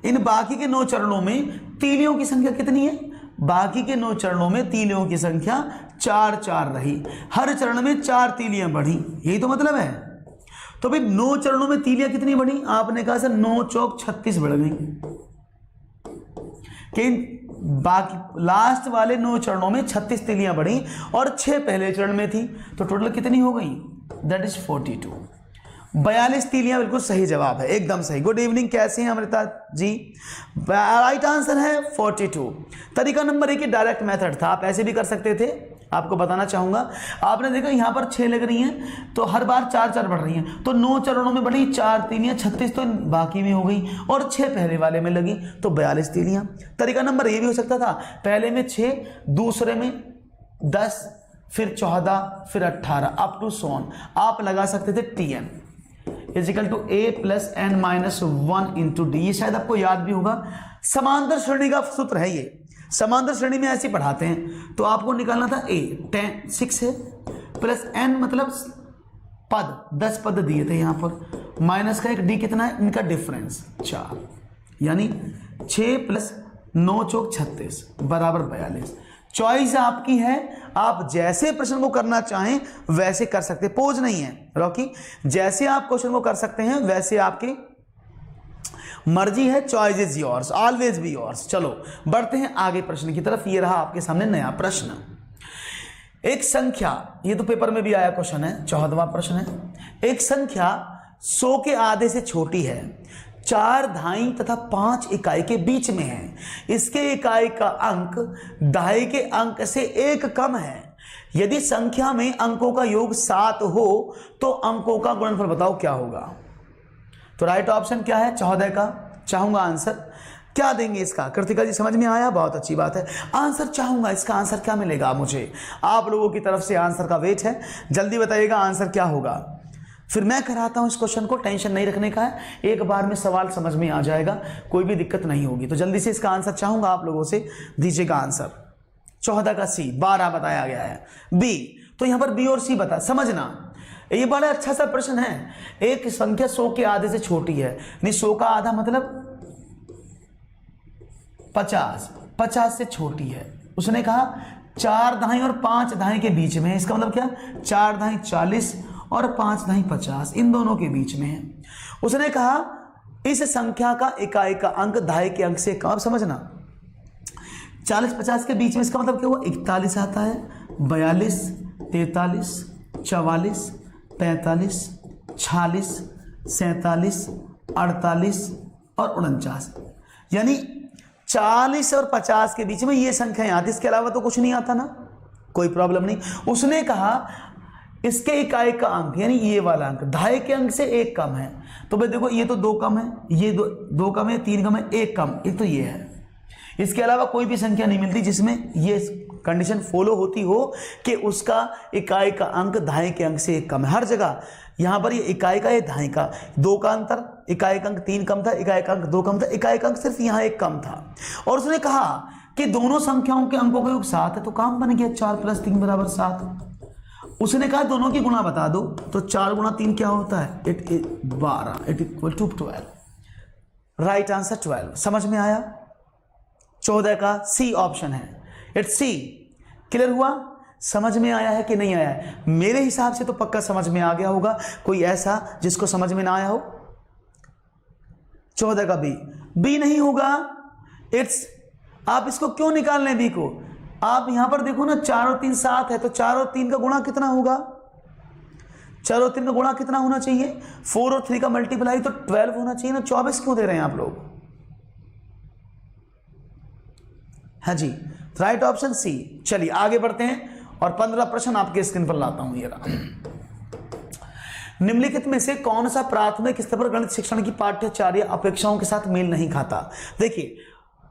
[SPEAKER 1] इन बाकी के 9 चरणों में तीलियों की संख्या कितनी है? बाकी के 9 चरणों में तीलियों की संख्या 4 4 रही, हर चरण में 4 तीलियां बढ़ी, यही तो मतलब है। तो भाई 9 चरणों में तीलियां कितनी बढ़ी? आपने कहा सर 9 चौक 36 बढ़ गई, कि बाकी लास्ट वाले 9 चरणों में 36 तीलियां बढ़ी और 6 पहले चरण में थी, तो टोटल कितनी हो गई? That is 42। 42 तीलियां बिल्कुल सही जवाब है, एकदम सही। गुड इवनिंग, कैसे हैं अमृता जी? राइट आंसर है 42। तरीका नंबर 1 डायरेक्ट मेथड था, आप ऐसे भी कर सकते थे, आपको बताना चाहूंगा। आपने देखा यहां पर 6 लग रही हैं तो हर बार 4 4 बढ़ रही हैं, तो 9 चरणों में बढ़ी 4 तीलियां, 36 तो बाकी में हो गई, और 6 पहले वाले में लगी तो 42 तीलियां। तरीका नंबर ये भी हो सकता था, पहले में 6, दूसरे में 10, फिर 14, फिर 18 अप टू सोन। आप लगा सकते थे TN equal to A + N - 1 into D, ये शायद आपको याद भी होगा, समांतर श्रेणी का सूत्र है ये, समांतर श्रेणी में ऐसे पढ़ाते हैं। तो आपको निकालना था A 6 है, प्लस N मतलब पद, 10 पद दिए थे यहां पर, माइनस का एक D कितना है, इनका डिफरेंस 4, यानी 6 + 9 चौक 36 बराबर 42। चॉइस आपकी है, आप जैसे प्रश्न को करना चाहें वैसे कर सकते, पोज नहीं है रॉकी, जैसे आप क्वेश्चन को कर सकते हैं वैसे आपकी मर्जी है, choice is yours, always be yours. चलो बढ़ते हैं आगे प्रश्न की तरफ। ये रहा आपके सामने नया प्रश्न। एक संख्या, ये तो पेपर में भी आया क्वेश्चन है, 14वां प्रश्न है। एक संख्या 100 के आधे से छोटी है, 4 दहाई तथा 5 इकाई के बीच में है, इसके इकाई का अंक दहाई के अंक से 1 कम है। यदि संख्या में अंकों का योग 7 हो तो अंकों का गुणनफल बताओ क्या होगा? तो राइट ऑप्शन क्या है? 14 का चाहूंगा आंसर। क्या देंगे इसका? कृतिका जी समझ में आया? बहुत अच्छी बात है। आंसर चाहूंगा, इसका आंसर क्या मिलेगा मुझे? आप लोगों की तरफ से आंसर का वेट है, जल्दी बताइएगा आंसर क्या होगा। फिर मैं कराता हूं इस क्वेश्चन को, टेंशन नहीं रखने का है, एक बार में सवाल समझ में आ जाएगा, कोई भी दिक्कत नहीं होगी। तो जल्दी से इसका आंसर चाहूंगा आप लोगों से, दीजिएगा आंसर। 14 का सी, 12 बताया गया है। बी, तो यहां पर बी और सी बता, समझना ये बड़ा अच्छा सा प्रश्न है। एक संख्या 100 के आधे से छोटी है, नहीं 100 का आधा मतलब 50, 50 से छोटी है। उसने कहा 4 दहाई और 5 दहाई के बीच में है। इसका मतलब क्या? 4 दहाई 40 और 5 दहाई 50, इन दोनों के बीच में है। उसने कहा इस संख्या का इकाई का अंक दहाई के अंक से कम। अब समझना 40-50 के बीच में, इसका मतलब क्या हुआ? 41 आता है, 42, 43, 44, 45, 46, 47, 48 और 49, यानी 40 और 50 के बीच में ये संख्याएं आती, इसके अलावा तो कुछ नहीं आता ना, कोई प्रॉब्लम नहीं। उसने कहा इसके इकाई का अंक यानी ये वाला अंक दहाई के अंक से 1 कम है। तो भाई देखो ये तो 2 कम है, ये 2 कम है, 3 कम है, 1 कम, एक तो ये है। इसके अलावा कोई भी संख्या नहीं मिलती जिसमें ये कंडीशन फॉलो होती हो कि उसका इकाई का अंक दहाई के अंक से 1 कम है। हर जगह यहां पर ये इकाई का, ये दहाई का, 2 का अंतर, इकाई का अंक 3 कम था, इकाई का अंक 2 कम था, इकाई का अंक सिर्फ यहां 1 कम था। और उसने कहा कि दोनों संख्याओं के अंकों का योग 7 है, तो काम बन गया 4 + 3 = 7। उसने कहा दोनों की गुणा बता दो, तो 4 × 3 क्या होता है? 12, it equal to 12। Right answer 12। समझ में आया? 14 का सी ऑप्शन है, इट्स सी। क्लियर हुआ? समझ में आया है कि नहीं आया है? मेरे हिसाब से तो पक्का समझ में आ गया होगा। कोई ऐसा जिसको समझ में ना आया हो? 14 का बी, बी नहीं होगा, इट्स। आप इसको क्यों निकाल लें बी को? आप यहां पर देखो ना, 4 और 3 7 है, तो 4 और 3 का गुणा कितना होगा? 4 और 3 का गुणा कितना होना चाहिए? 4 और 3 का मल्टीप्लाई तो 12 होना चाहिए ना। 24 क्यों दे रहे हैं आप लोग? हाँ जी, राइट ऑप्शन सी। चलिए आगे बढ़ते हैं और 15 प्रश्न आपके स्क्रीन पर लाता हूं। ये रहा। निम्नलिखित में से कौन सा प्राथमिक स्तर पर गणित शिक्षण की पाठ्यचर्या अपेक्षाओं के साथ मेल नहीं खाता? देखिए,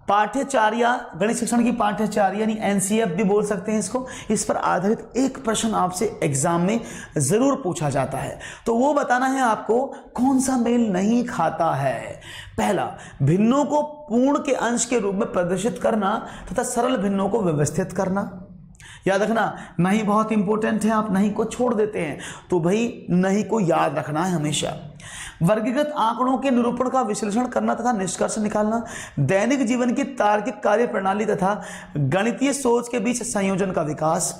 [SPEAKER 1] पाठ्यचर्या, गणित शिक्षण की पाठ्यचर्या यानी एनसीएफ भी बोल सकते हैं इसको, इस पर आधारित एक प्रश्न आपसे एग्जाम में जरूर पूछा जाता है। तो वो बताना है आपको कौन सा मेल नहीं खाता है। पहला, भिन्नों को पूर्ण के अंश के रूप में प्रदर्शित करना तथा सरल भिन्नों को व्यवस्थित करना। याद रखना, नहीं बहुत इंपॉर्टेंट है, आप नहीं को छोड़ देते हैं, तो भाई नहीं को याद रखना है हमेशा। वर्गीकृत आंकड़ों के निरूपण का विश्लेषण करना तथा निष्कर्ष निकालना, दैनिक जीवन की तार्किक कार्य प्रणाली तथा गणितीय सोच के बीच संयोजन का विकास,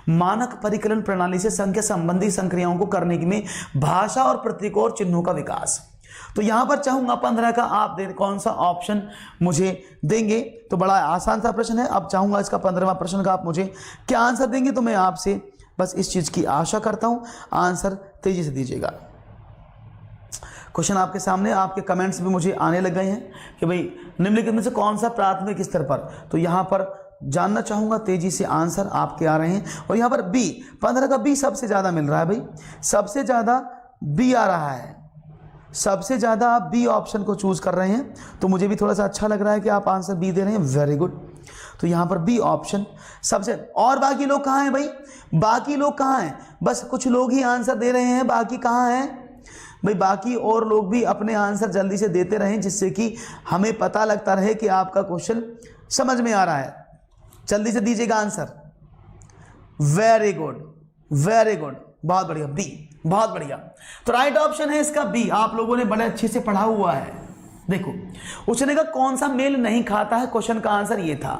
[SPEAKER 1] मानक परिकलन प्रणाली से संख्या संबंधी संक्रियाओं को करने में भाषा और प्रतीक और चिन्हों का विकास। तो यहां पर चाहूंगा 15 का आप दे कौन सा ऑप्शन मुझे देंगे? तो बड़ा आसान सा प्रश्न है। अब चाहूंगा इसका 15वां प्रश्न का आप मुझे क्या आंसर देंगे, तो मैं आपसे बस इस चीज की आशा करता हूं। आंसर तेजी से दीजिएगा। क्वेश्चन आपके सामने, आपके कमेंट्स भी मुझे आने लग गए हैं कि भाई निम्नलिखित में से कौन सा प्राथमिक स्तर पर, तो यहां पर जानना चाहूंगा तेजी से आंसर आपके आ रहे हैं। और यहां पर बी, 15 का बी सबसे ज्यादा मिल रहा है भाई, सबसे ज्यादा बी आ रहा है, सबसे ज्यादा आप बी ऑप्शन को चूज कर रहे हैं, तो मुझे भी थोड़ा सा अच्छा लग रहा है कि आप आंसर बी दे रहे हैं। Very good. तो यहां पर बी ऑप्शन सबसे, और बाकी लोग कहां हैं भाई? बाकी लोग कहां हैं? बस कुछ लोग ही आंसर दे रहे हैं, बाकी कहां हैं भाई? बाकी और लोग भी अपने आंसर जल्दी से देते रहें, जिससे कि हमें पता लगता रहे कि आपका क्वेश्चन समझ में आ रहा है। जल्दी से दीजिएगा answer. Very good, very good, बहुत बढ़िया, बी, बहुत बढ़िया। तो राइट ऑप्शन है इसका बी। आप लोगों ने बड़े अच्छे से पढ़ा हुआ है। देखो, उसने कहा कौन सा मेल नहीं खाता है, क्वेश्चन का आंसर ये था।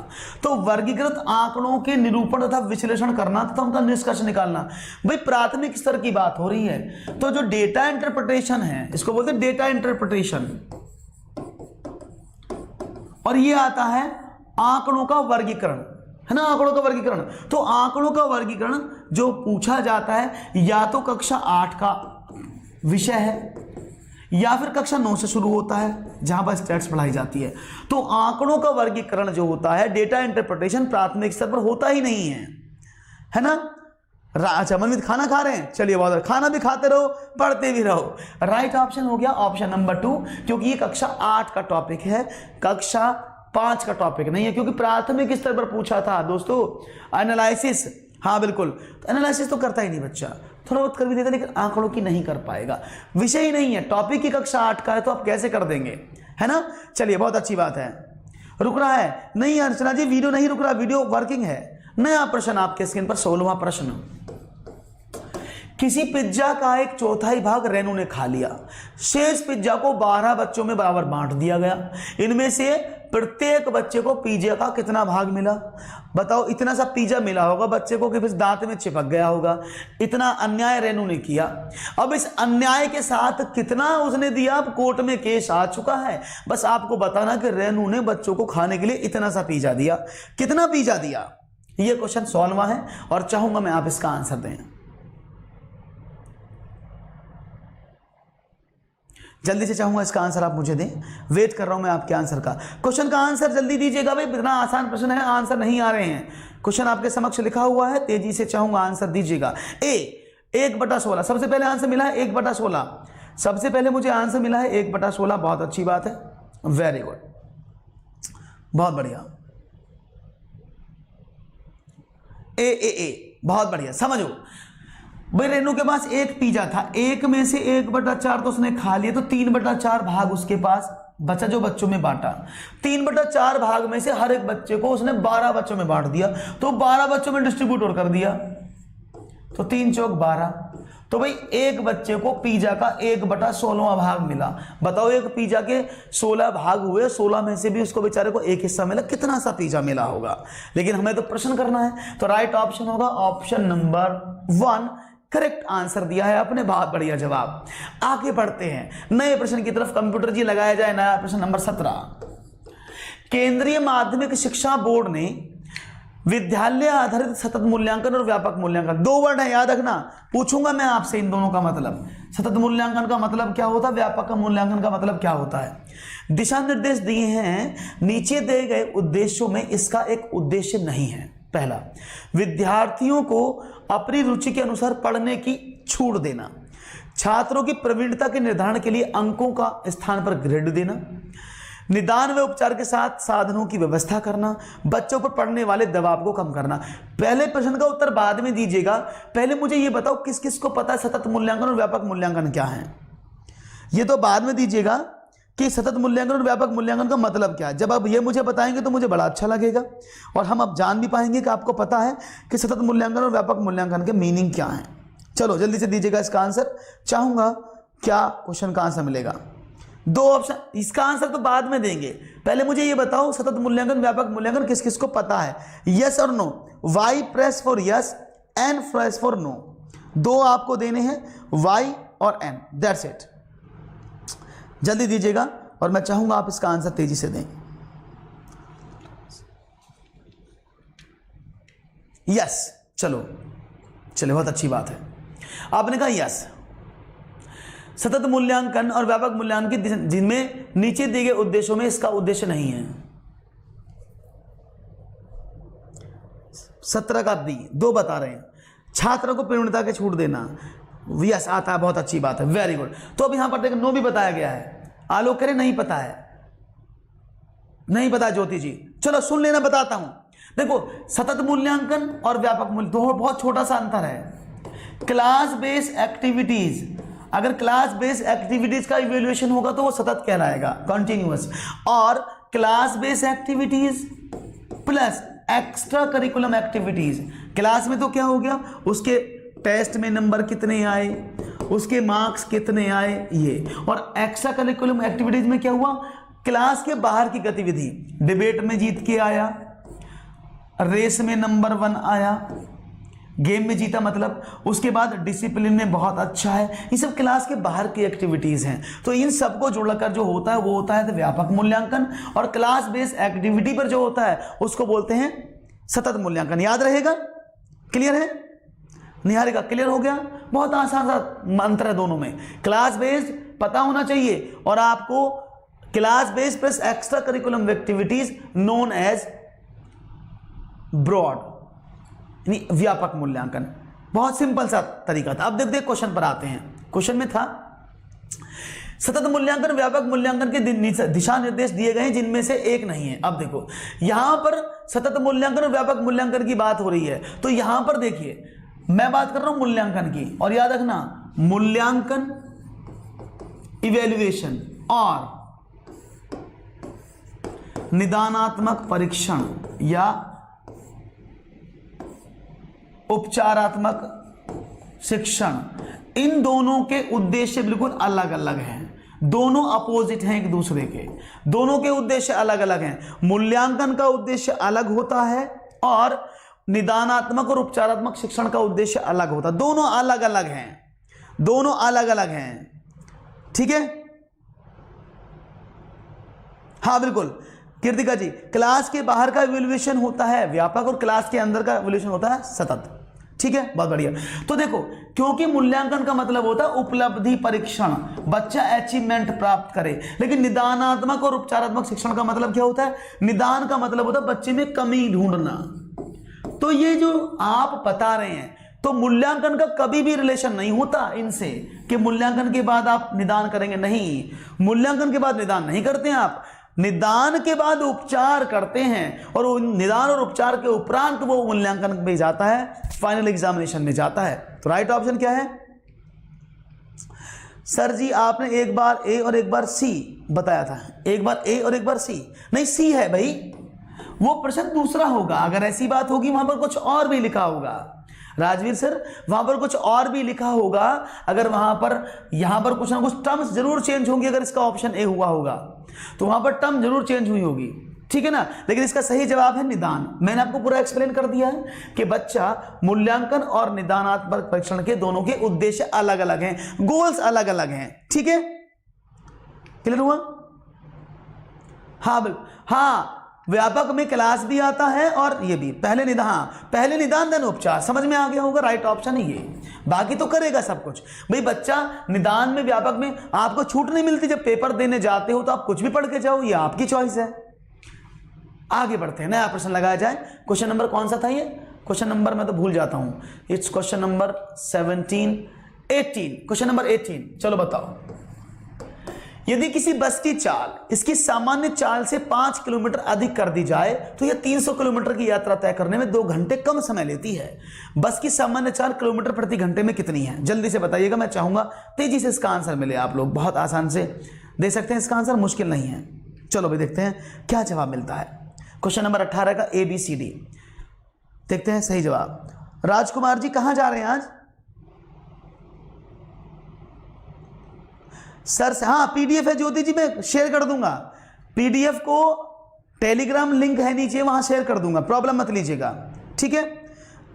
[SPEAKER 1] तो वर्गीकृत आंकड़ों के निरूपण तथा विश्लेषण करना तथा उनका निष्कर्ष निकालना, भाई प्राथमिक स्तर की बात हो रही है। तो जो डेटा इंटरप्रिटेशन है, इसको बोलते हैं डेटा इंटरप्रिटेशन, और ये आता है आंकड़ों का वर्गीकरण, है ना, आंकड़ों का वर्गीकरण। तो आंकड़ों का वर्गीकरण जो पूछा जाता है, या तो कक्षा 8 का विषय है या फिर कक्षा 9 से शुरू होता है, जहां पर स्टैट्स पढ़ाई जाती है। तो आंकड़ों का वर्गीकरण जो होता है, डेटा इंटरप्रिटेशन, प्राथमिक स्तर पर होता ही नहीं है ना। अच्छा, मनमीत खाना खा रहे हैं, चलिए बहुत, खाना भी खाते रहो, पढ़ते भी रहो। राइट ऑप्शन हो गया ऑप्शन नंबर 2, क्योंकि ये कक्षा 8 का टॉपिक है। कक्षा 5 का टॉपिक नहीं है, क्योंकि प्राथमिक स्तर पर पूछा था दोस्तों एनालिसिस। हाँ बिल्कुल, तो एनालिसिस तो करता ही नहीं बच्चा, थोड़ा बहुत कर भी देता लेकिन आंकड़ों की नहीं कर पाएगा, विषय ही नहीं है, टॉपिक की कक्षा 8 का है तो आप कैसे कर देंगे, है ना। चलिए बहुत अच्छी बात है। रुक रहा है नहीं अर्चना जी, वीडियो नहीं रुक रहा, वीडियो वर्किंग है। नया प्रश्न आपके स्क्रीन पर, 16वां प्रश्न। किसी पिज्जा का एक चौथाई भाग रेनू ने खा लिया, शेष पिज्जा को 12 बच्चों में बराबर बांट दिया गया, इनमें से प्रत्येक बच्चे को पिज्जा का कितना भाग मिला। बताओ, इतना सा पिज्जा मिला होगा बच्चे को कि फिर दांत में चिपक गया होगा, इतना अन्याय रेनू ने किया। अब इस अन्याय के साथ कितना उसने दिया, अब कोर्ट में केस आ चुका है, बस आपको बताना कि रेनू ने बच्चों को खाने के लिए इतना सा पिज्जा दिया। कितना पिज्जा दिया, यह क्वेश्चन 16वां है और चाहूंगा मैं आप इसका आंसर दें। जल्दी से चाहूंगा इसका आंसर आप मुझे दें, वेट कर रहा हूं मैं आपके आंसर का। क्वेश्चन का आंसर जल्दी दीजिएगा भाई, इतना आसान प्रश्न है, आंसर नहीं आ रहे हैं। क्वेश्चन आपके समक्ष लिखा हुआ है, तेजी से चाहूंगा आंसर दीजिएगा। 1/16, सबसे पहले आंसर मिला है 1/16, सबसे पहले मुझे आंसर मिला है 1/16, बहुत अच्छी बात है, वेरी गुड, बहुत बढ़िया। ए बहुत बढ़िया, समझो भाई रेनू के पास एक पिज्जा था, एक में से 1/4 तो उसने खा लिया, तो 3/4 भाग उसके पास बचा जो बच्चों में बांटा। 3/4 भाग में से हर एक बच्चे को उसने 12 बच्चों में बांट दिया, तो 12 बच्चों में डिस्ट्रीब्यूट और कर दिया, तो 3 चौक 12। तो भाई एक बच्चे को पिज्जा का 1/16वां भाग मिला। बताओ, एक पिज्जा के 16 भाग हुए, 16 में से भी उसको बेचारे को एक हिस्सा मिला, कितना सा पिज्जा मिला होगा। लेकिन हमें तो प्रश्न करना है, तो राइट ऑप्शन होगा ऑप्शन नंबर 1, करेक्ट आंसर दिया है आपने, बहुत बढ़िया जवाब। आगे बढ़ते हैं नए प्रश्न की तरफ, कंप्यूटर जी लगाया जाए नया प्रश्न नंबर 17। केंद्रीय माध्यमिक शिक्षा बोर्ड ने विद्यालय आधारित सतत मूल्यांकन और व्यापक मूल्यांकन, 2 वर्ड है याद रखना, पूछूंगा मैं आपसे इन दोनों का मतलब। सतत मूल्यांकन का मतलब क्या होता है, व्यापक मूल्यांकन का मतलब क्या होता है। दिशा निर्देश दिए हैं, नीचे दिए गए उद्देश्यों में इसका एक उद्देश्य नहीं है। पहला, विद्यार्थियों को अपनी रुचि के अनुसार पढ़ने की छूट देना, छात्रों की प्रवीणता के निर्धारण के लिए अंकों का स्थान पर ग्रेड देना, निदान व उपचार के साथ साधनों की व्यवस्था करना, बच्चों पर पड़ने वाले दबाव को कम करना। पहले प्रश्न का उत्तर बाद में दीजिएगा, पहले मुझे यह बताओ किस किस को पता है सतत मूल्यांकन और व्यापक मूल्यांकन क्या है। यह तो बाद में दीजिएगा कि सतत मूल्यांकन और व्यापक मूल्यांकन का मतलब क्या है। जब आप ये मुझे बताएंगे तो मुझे बड़ा अच्छा लगेगा और हम अब जान भी पाएंगे कि आपको पता है कि सतत मूल्यांकन और व्यापक मूल्यांकन के मीनिंग क्या है। चलो जल्दी से दीजिएगा इसका आंसर, चाहूंगा क्या क्वेश्चन का आंसर मिलेगा। 2 ऑप्शन, इसका आंसर तो बाद में देंगे, पहले मुझे ये बताओ सतत मूल्यांकन व्यापक मूल्यांकन किस किस को पता है। यस और no, Y press for yes, N press for no, 2 आपको देने हैं, वाई और एन, दैट्स इट। जल्दी दीजिएगा और मैं चाहूंगा आप इसका आंसर तेजी से दें। यस, चलो चलो बहुत अच्छी बात है, आपने कहा यस। सतत मूल्यांकन और व्यापक मूल्यांकन जिनमें नीचे दिए गए उद्देश्यों में इसका उद्देश्य नहीं है। 17 का दी 2 बता रहे हैं, छात्रों को प्रवीणता के छूट देना, यस आता है, बहुत अच्छी बात है, वेरी गुड। तो अब यहां पर देखो नो भी बताया गया है, आलोक करे नहीं पता है, नहीं पता ज्योति जी, चलो सुन लेना बताता हूं। देखो सतत मूल्यांकन और व्यापक मूल्य दो बहुत छोटा सा अंतर है। क्लास बेस्ड एक्टिविटीज, अगर क्लास बेस्ड एक्टिविटीज का इवैल्यूएशन होगा तो वो सतत कहलाएगा, कंटिन्यूअस, और class based activities plus extra curriculum activities, class में तो क्या हो गया उसके टेस्ट में नंबर कितने आए, उसके मार्क्स कितने आए ये, और एक्स्ट्रा करिकुलम एक्टिविटीज में क्या हुआ, क्लास के बाहर की गतिविधि, डिबेट में जीत के आया, रेस में नंबर 1 आया, गेम में जीता मतलब, उसके बाद डिसिप्लिन में बहुत अच्छा है, ये सब क्लास के बाहर की एक्टिविटीज हैं। तो इन सबको जोड़कर जो होता है वो होता है तो व्यापक मूल्यांकन, और क्लास बेस्ड एक्टिविटी पर जो होता है उसको बोलते हैं सतत मूल्यांकन। याद रहेगा, क्लियर है, निहारिका क्लियर हो गया, बहुत आसान सा मंत्र है दोनों में, क्लास बेस्ड पता होना चाहिए और आपको class based plus extra curriculum activities known as broad यानी व्यापक मूल्यांकन। बहुत सिंपल सा तरीका था। अब देखते क्वेश्चन पर आते हैं। क्वेश्चन में था सतत मूल्यांकन, व्यापक मूल्यांकन के दिशा निर्देश दिए गए हैं जिनमें से एक नहीं है। अब देखो यहां पर सतत मूल्यांकन और व्यापक मूल्यांकन की बात हो रही है, तो यहां पर देखिए मैं बात कर रहा हूं मूल्यांकन की, और याद रखना मूल्यांकन, इवैल्यूएशन और निदानात्मक परीक्षण या उपचारात्मक शिक्षण, इन दोनों के उद्देश्य बिल्कुल अलग अलग हैं, दोनों अपोजिट हैं एक दूसरे के, दोनों के उद्देश्य अलग अलग हैं। मूल्यांकन का उद्देश्य अलग होता है और निदानात्मक और उपचारात्मक शिक्षण का उद्देश्य अलग होता है, दोनों अलग अलग हैं, दोनों अलग अलग हैं। ठीक है, हाँ बिल्कुल कृतिका जी, क्लास के बाहर का इवैल्यूएशन होता है व्यापक और क्लास के अंदर का इवैल्यूएशन होता है सतत। ठीक है, बहुत बढ़िया। तो देखो क्योंकि मूल्यांकन का मतलब होता है उपलब्धि परीक्षण, बच्चा अचीवमेंट प्राप्त करे, लेकिन निदानात्मक और उपचारात्मक शिक्षण का मतलब क्या होता है, निदान का मतलब होता है बच्चे में कमी ढूंढना। तो ये जो आप बता रहे हैं, तो मूल्यांकन का कभी भी रिलेशन नहीं होता इनसे कि मूल्यांकन के बाद आप निदान करेंगे, नहीं, मूल्यांकन के बाद निदान नहीं करते हैं आप, निदान के बाद उपचार करते हैं और निदान और उपचार के उपरांत वो मूल्यांकन में जाता है, फाइनल एग्जामिनेशन में जाता है। तो राइट ऑप्शन क्या है? सर जी आपने एक बार ए और एक बार सी बताया था, एक बार ए और एक बार सी, नहीं सी है भाई, वो प्रश्न दूसरा होगा। अगर ऐसी बात होगी वहां पर कुछ और भी लिखा होगा राजवीर सर, वहां पर कुछ और भी लिखा होगा, अगर वहां पर यहां पर कुछ ना कुछ टर्म्स जरूर चेंज होंगी। अगर इसका ऑप्शन ए हुआ होगा तो वहां पर टर्म जरूर चेंज हुई होगी, ठीक है ना, लेकिन इसका सही जवाब है निदान। मैंने आपको पूरा एक्सप्लेन कर दिया है कि बच्चा मूल्यांकन और निदानात्मक परीक्षण के दोनों के उद्देश्य अलग अलग हैं, गोल्स अलग अलग हैं। ठीक है, क्लियर हुआ? हाँ बिल्कुल, हाँ व्यापक में क्लास भी आता है और ये भी, पहले निदान देन उपचार, समझ में आ गया होगा, राइट ऑप्शन है ये। बाकी तो करेगा सब कुछ भाई, बच्चा निदान में व्यापक में आपको छूट नहीं मिलती, जब पेपर देने जाते हो तो आप कुछ भी पढ़ के जाओ, ये आपकी चॉइस है। आगे बढ़ते हैं, नया प्रश्न लगाया जाए। क्वेश्चन नंबर कौन सा था ये? क्वेश्चन नंबर मैं तो भूल जाता हूं, it's question number 18। Question number 18, चलो बताओ। यदि किसी बस की चाल इसकी सामान्य चाल से 5 किलोमीटर अधिक कर दी जाए तो यह 300 किलोमीटर की यात्रा तय करने में 2 घंटे कम समय लेती है। बस की सामान्य चाल किलोमीटर प्रति घंटे में कितनी है? जल्दी से बताइएगा, मैं चाहूंगा तेजी से इसका आंसर मिले। आप लोग बहुत आसान से दे सकते हैं इसका आंसर, मुश्किल नहीं है। चलो भाई देखते हैं क्या जवाब मिलता है। क्वेश्चन नंबर 18 का ABCD देखते हैं सही जवाब। राजकुमार जी कहां जा रहे हैं आज? सर से, हाँ PDF है ज्योति जी, मैं शेयर कर दूंगा PDF को, टेलीग्राम लिंक है नीचे, वहां शेयर कर दूंगा, प्रॉब्लम मत लीजिएगा। ठीक है,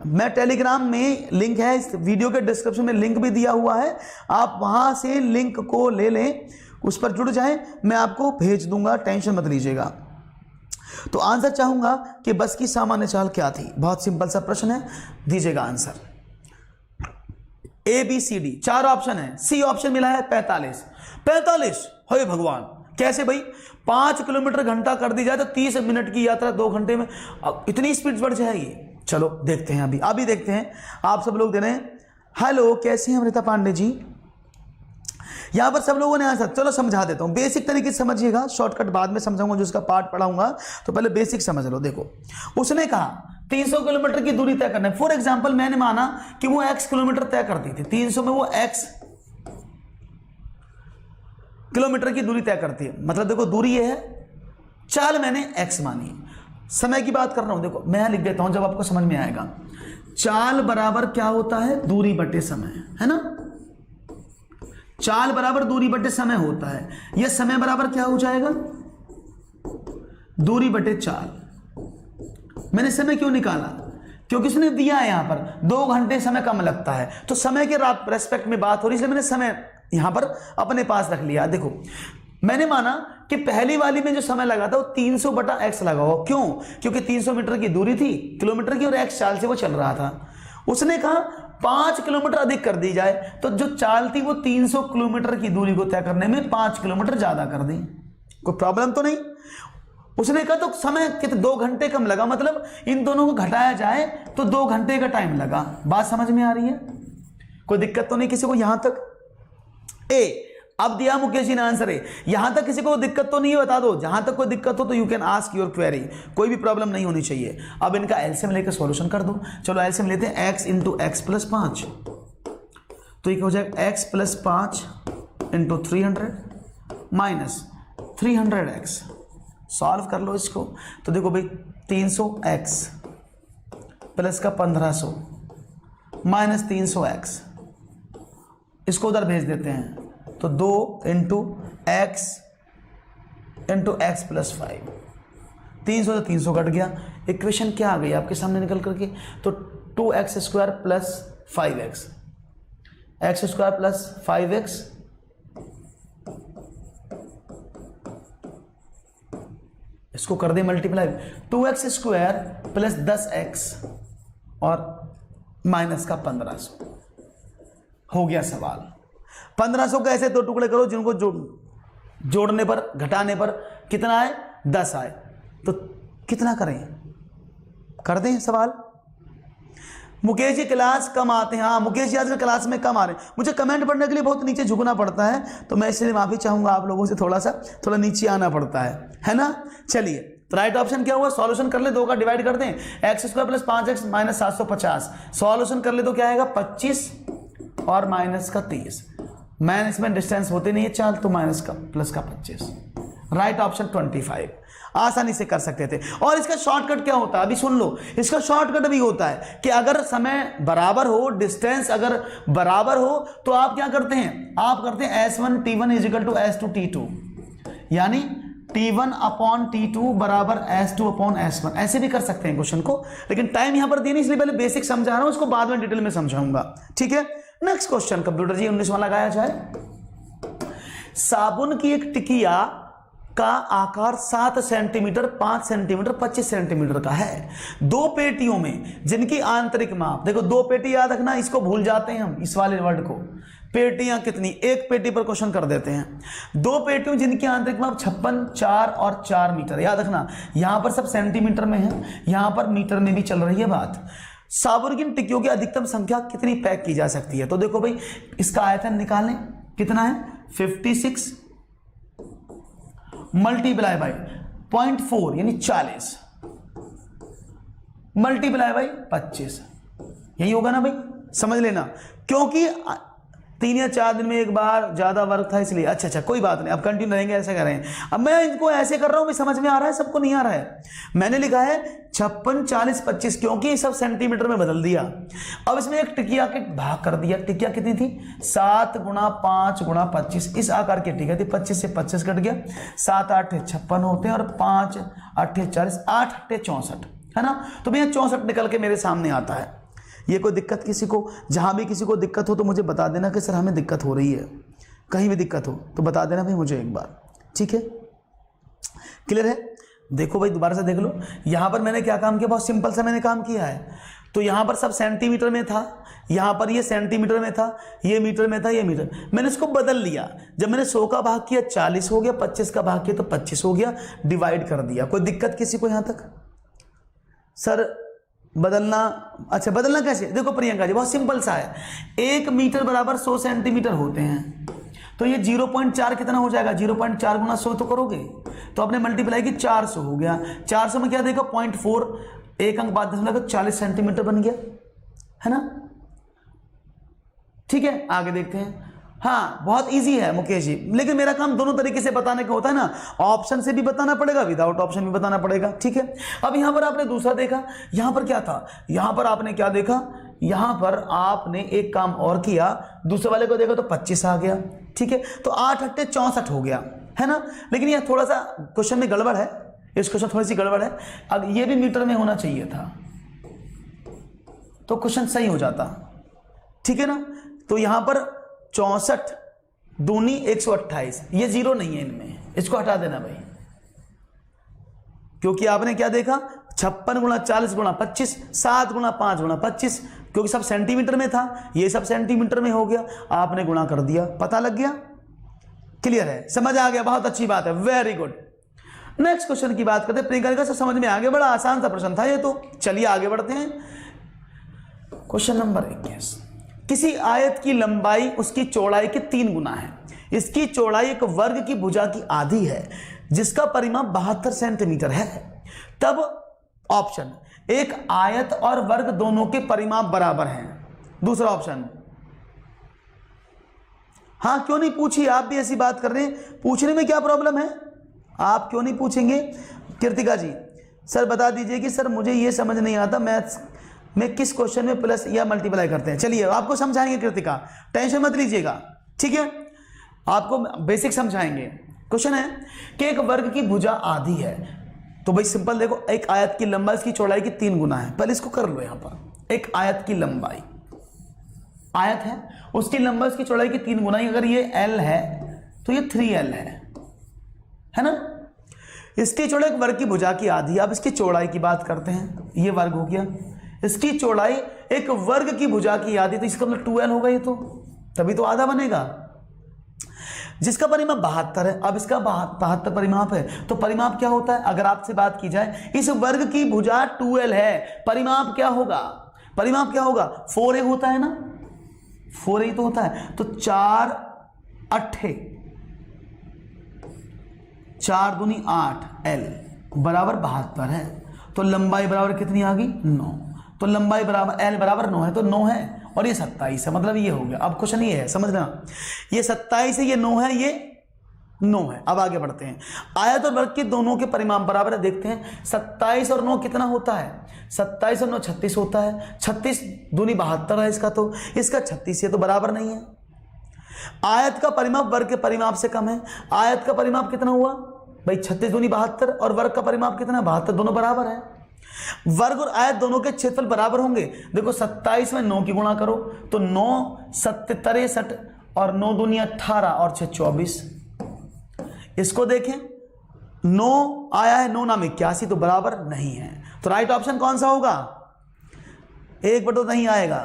[SPEAKER 1] मैं टेलीग्राम में लिंक है, इस वीडियो के डिस्क्रिप्शन में लिंक भी दिया हुआ है, आप वहां से लिंक को ले लें, उस पर जुड़ जाएं, मैं आपको भेज दूंगा, टेंशन मत लीजिएगा। तो आंसर चाहूंगा कि बस की सामान्य चाल क्या थी। बहुत सिंपल सा प्रश्न है, दीजिएगा आंसर। ABCD 4 ऑप्शन है, C ऑप्शन मिला है 45। हे भगवान, कैसे भाई? 5 किलोमीटर घंटा कर दी जाए तो 30 मिनट की यात्रा 2 घंटे में, अब इतनी स्पीड बढ़ जाएगी। चलो देखते हैं, अभी देखते हैं। आप सब लोग दे रहे हैं हेलो, कैसे हैं अमृता पांडे जी? यहां पर सब लोगों ने आंसर, चलो समझा देता हूं, बेसिक तरीके से समझिएगा, शॉर्टकट बाद में समझाऊंगा, जो उसका पार्ट पढ़ाऊंगा, तो पहले बेसिक समझ लो। देखो उसने कहा 300 किलोमीटर की दूरी तय करना है। फॉर एग्जांपल मैंने माना कि वो x किलोमीटर तय करती थी, 300 में वो x किलोमीटर की दूरी तय करती है, मतलब देखो दूरी ये है, चाल मैंने x मानी, समय की बात कर रहा हूं। देखो मैं यहां लिख देता हूं, जब आपको समझ में आएगा। चाल बराबर क्या होता है? दूरी बटे समय, है ना? चाल बराबर दूरी बटे समय होता है। यह समय बराबर क्या हो जाएगा? दूरी बटे चाल। मैंने समय क्यों निकाला? क्योंकि उसने दिया है यहां पर 2 घंटे समय कम लगता है, तो समय के रेस्पेक्ट में बात हो रही है, इसलिए मैंने समय यहां पर अपने पास रख लिया। देखो मैंने माना कि पहली वाली में जो समय लगा था वो 300 बटा x लगा हो। क्यों? क्योंकि 300 मीटर की दूरी थी किलोमीटर की, और x चाल से वो चल रहा था। उसने कहा 5 किलोमीटर अधिक कर दी जाए, तो जो चाल थी वो 300 किलोमीटर की दूरी को तय करने में 5 किलोमीटर ज्यादा कर दी। कोई प्रॉब्लम तो नहीं? उसने कहा तो समय कितने 2 घंटे कम लगा, मतलब इन दोनों को घटाया जाए तो 2 घंटे का टाइम लगा। बात समझ में आ रही है? कोई दिक्कत तो नहीं किसी को यहां तक? अब दिया मुकेश जी ने आंसर है। यहां तक किसी को दिक्कत तो नहीं है, बता दो। जहां तक कोई दिक्कत हो तो you can ask your query, कोई भी प्रॉब्लम नहीं होनी चाहिए। अब इनका एलसीएम लेकर सॉल्यूशन कर दो। चलो एलसीएम लेते हैं, x इंटू एक्स प्लस 5, तो ये हो जाएगा x plus 5 into 300 minus 300x। Solve कर लो इसको, तो देखो भाई 300x प्लस का 1500 माइनस 300x, इसको उधर भेज देते हैं, तो 2 इंटू एक्स प्लस 5, 300 से 300 कट गया। इक्वेशन क्या आ गई आपके सामने निकल करके, तो 2x square plus 5x, x square plus 5x इसको कर दे multiply, 2x square plus 10x और माइनस का 1500। हो गया सवाल। 1500 का ऐसे दो टुकड़े करो जिनको जोड़ने पर घटाने पर कितना आए, 10 आए, तो कितना करें, कर दें सवाल। मुकेश जी क्लास कम आते हैं, हाँ मुकेश जी आजकल क्लास में कम आ रहे हैं। मुझे कमेंट पढ़ने के लिए बहुत नीचे झुकना पड़ता है, तो मैं इसलिए माफी चाहूंगा आप लोगों से, थोड़ा नीचे आना पड़ता है ना। चलिए, तो राइट ऑप्शन क्या हुआ, सॉल्यूशन कर ले, 2 का डिवाइड कर दें, x square plus 5x minus 750, solution कर ले तो क्या आएगा 25 और माइनस का 30, माइनस में डिस्टेंस होते नहीं है 4, तो माइनस का प्लस का 25, राइट ऑप्शन 25 आसानी से कर सकते थे। और इसका शॉर्टकट क्या होता है, अभी सुन लो, इसका शॉर्टकट भी होता है कि अगर समय बराबर हो, डिस्टेंस अगर बराबर हो, तो आप क्या करते हैं, आप करते हैं S1 T1 is equal to S2 T2, यानी T1 अपॉन T2 बराबर S2 अपॉन S1, ऐसे भी कर सकते हैं क्वेश्चन को, लेकिन टाइम यहां पर दिया नहीं, इसलिए पहले बेसिक समझा रहा हूं, उसको बाद में डिटेल में समझाऊंगा, ठीक है। नेक्स्ट क्वेश्चन कंप्यूटर जी 19 वाला लगाया जाए। साबुन की एक टिकिया का आकार 7 सेंटीमीटर, 5 सेंटीमीटर, 25 सेंटीमीटर का है। 2 पेटियों में जिनकी आंतरिक माप, देखो 2 पेटी याद रखना, इसको भूल जाते हैं हम, इस वाले वर्ड को। पेटियां कितनी, एक पेटी पर क्वेश्चन कर देते हैं। 2 पेटियों जिनकी आंतरिक माप 56, 4 और 4 मीटर, याद रखना यहां पर सब सेंटीमीटर में है, यहां पर मीटर में भी चल रही है बात। साबुन की टिकियों की अधिकतम संख्या कितनी पैक की जा सकती है, तो देखो भाई इसका आयतन निकालें, कितना है 56 मल्टीप्लाई बाई 0.4 यानी 40 मल्टीप्लाई बाई 25, यही होगा ना भाई, समझ लेना, क्योंकि 3 या 4 दिन में एक बार ज्यादा वर्क था इसलिए। अच्छा कोई बात नहीं, अब कंटिन्यू रहेंगे, ऐसे करें। अब मैं इनको ऐसे कर रहा हूं, समझ में आ रहा है, सबको नहीं आ रहा है। मैंने लिखा है 56, 40, 25, क्योंकि सब सेंटीमीटर में बदल दिया। अब इसमें एक टिकिया के भाग कर दिया, टिकिया कितनी थी 7 गुणा 5 गुणा 25, इस आकार की टिकिया थी, 25 से 25 कट गया, 7 8 56 होते हैं और 5 8 40, 8 8 64 है ना, तो भैया 64 निकल के मेरे सामने आता है। ये कोई दिक्कत किसी को, जहां भी किसी को दिक्कत हो तो मुझे बता देना कि सर हमें दिक्कत हो रही है, कहीं भी दिक्कत हो तो बता देना भाई मुझे एक बार, ठीक है, क्लियर है। देखो भाई दोबारा से देख लो, यहां पर मैंने क्या काम किया, बहुत सिंपल सा मैंने काम किया है। तो यहां पर सब सेंटीमीटर में था, यहां पर ये सेंटीमीटर में था, ये मीटर में था, ये मीटर, मैंने इसको बदल लिया। जब मैंने 100 का भाग किया 40 हो गया, 25 का भाग किया तो 25 हो गया, डिवाइड कर दिया। कोई दिक्कत किसी को यहां तक, सर बदलना, अच्छा बदलना कैसे, देखो प्रियंका जी बहुत सिंपल सा है, 1 मीटर बराबर 100 सेंटीमीटर होते हैं, तो ये 0.4 कितना हो जाएगा, 0.4 गुना 100 तो करोगे, तो आपने मल्टीप्लाई की 400 हो गया, 400 में क्या देखो 0.4, 1 अंक बाद 10 40 सेंटीमीटर बन गया, है ना, ठीक है। आगे देखते हैं, हाँ बहुत इजी है मुकेश जी, लेकिन मेरा काम दोनों तरीके से बताने का होता है ना, ऑप्शन से भी बताना पड़ेगा, विदाउट ऑप्शन भी बताना पड़ेगा, ठीक है। अब यहां पर आपने दूसरा देखा, यहां पर क्या था, यहां पर आपने क्या देखा, यहां पर आपने एक काम और किया, दूसरे वाले को देखा तो 25 आ गया, ठीक है, तो 8 8 64 हो गया, है ना। लेकिन यह थोड़ा सा क्वेश्चन में गड़बड़ है, इस क्वेश्चन थोड़ी सी गड़बड़ है, अब ये भी मीटर में होना चाहिए था तो क्वेश्चन सही हो जाता, ठीक है ना। तो यहां पर 64 दूनी 128, ये 0 नहीं है इनमें, इसको हटा देना भाई, क्योंकि आपने क्या देखा 56 गुणा 40 गुणा 25, 7 गुणा 5 गुणा 25, क्योंकि सब सेंटीमीटर में था, ये सब सेंटीमीटर में हो गया, आपने गुणा कर दिया, पता लग गया, क्लियर है, समझ आ गया, बहुत अच्छी बात है, वेरी गुड। नेक्स्ट क्वेश्चन की बात करते हैं, प्रियंका से समझ में आ गया, बड़ा आसान सा प्रश्न था ये तो, चलिए आगे बढ़ते हैं। क्वेश्चन नंबर 21, किसी आयत की लंबाई उसकी चौड़ाई के 3 गुना है, इसकी चौड़ाई एक वर्ग की भुजा की आधी है जिसका परिमाप 72 सेंटीमीटर है, तब ऑप्शन एक आयत और वर्ग दोनों के परिमाप बराबर हैं। दूसरा ऑप्शन, हाँ क्यों नहीं पूछी, आप भी ऐसी बात कर रहे हैं, पूछने में क्या प्रॉब्लम है, आप क्यों नहीं पूछेंगे। कृतिका जी, सर बता दीजिए कि सर मुझे ये समझ नहीं आता मैथ्स में किस क्वेश्चन में प्लस या मल्टीप्लाई करते हैं। चलिए आपको समझाएंगे कृतिका, टेंशन मत लीजिएगा, ठीक है, आपको बेसिक समझाएंगे। क्वेश्चन है कि एक वर्ग की भुजा आधी है, तो भाई सिंपल देखो, एक आयत की लंबाई इसकी चौड़ाई की 3 गुना है। पहले इसको कर लो, यहां पर एक आयत की लंबाई, आयत है उसकी लंबाई उसकी चौड़ाई की 3 गुना, अगर ये L है तो ये 3L है ना। इसकी चौड़ाई एक वर्ग की भुजा की आधी। अब इसकी चौड़ाई की बात करते हैं, ये वर्ग हो गया, इसकी चौड़ाई एक वर्ग की भुजा की आधी, तो इसका मतलब 2L होगा, ये तो तभी तो आधा बनेगा, जिसका परिमाप 72 है। अब इसका 72 परिमाप है, तो परिमाप क्या होता है, अगर आपसे बात की जाए इस वर्ग की भुजा 2L है, परिमाप क्या होगा, परिमाप क्या होगा, 4A होता है ना, 4A तो होता है, तो 4 8 4 दूनी 8 L बराबर 72 है, तो लंबाई बराबर कितनी आ गई 9, तो लंबाई बराबर L बराबर 9 है, तो 9 है और ये 27 है, मतलब ये हो गया। अब क्वेश्चन ये है, समझ लेना, ये 27 है, ये 9 है, ये 9 है। अब आगे बढ़ते हैं, आयत और वर्ग के दोनों के परिमाप बराबर है, देखते हैं 27 और 9 कितना होता है, 27 और 9 36 होता है, 36 दूनी 72 है इसका, तो इसका 36 ये तो बराबर नहीं है। आयत का परिमाप वर्ग के परिमाप से कम है, आयत का परिमाप कितना हुआ भाई 36 दूनी 72 और वर्ग का परिमाप कितना 72, दोनों बराबर है। वर्ग और आयत दोनों के क्षेत्रफल बराबर होंगे, देखो 27 में 9 की गुणा करो तो 9 7 63 और 9 दूनी 18 और 6 24। इसको देखें 9 आया है, 9 नाम 81, तो बराबर नहीं है, तो राइट ऑप्शन कौन सा होगा, 1/2 नहीं आएगा।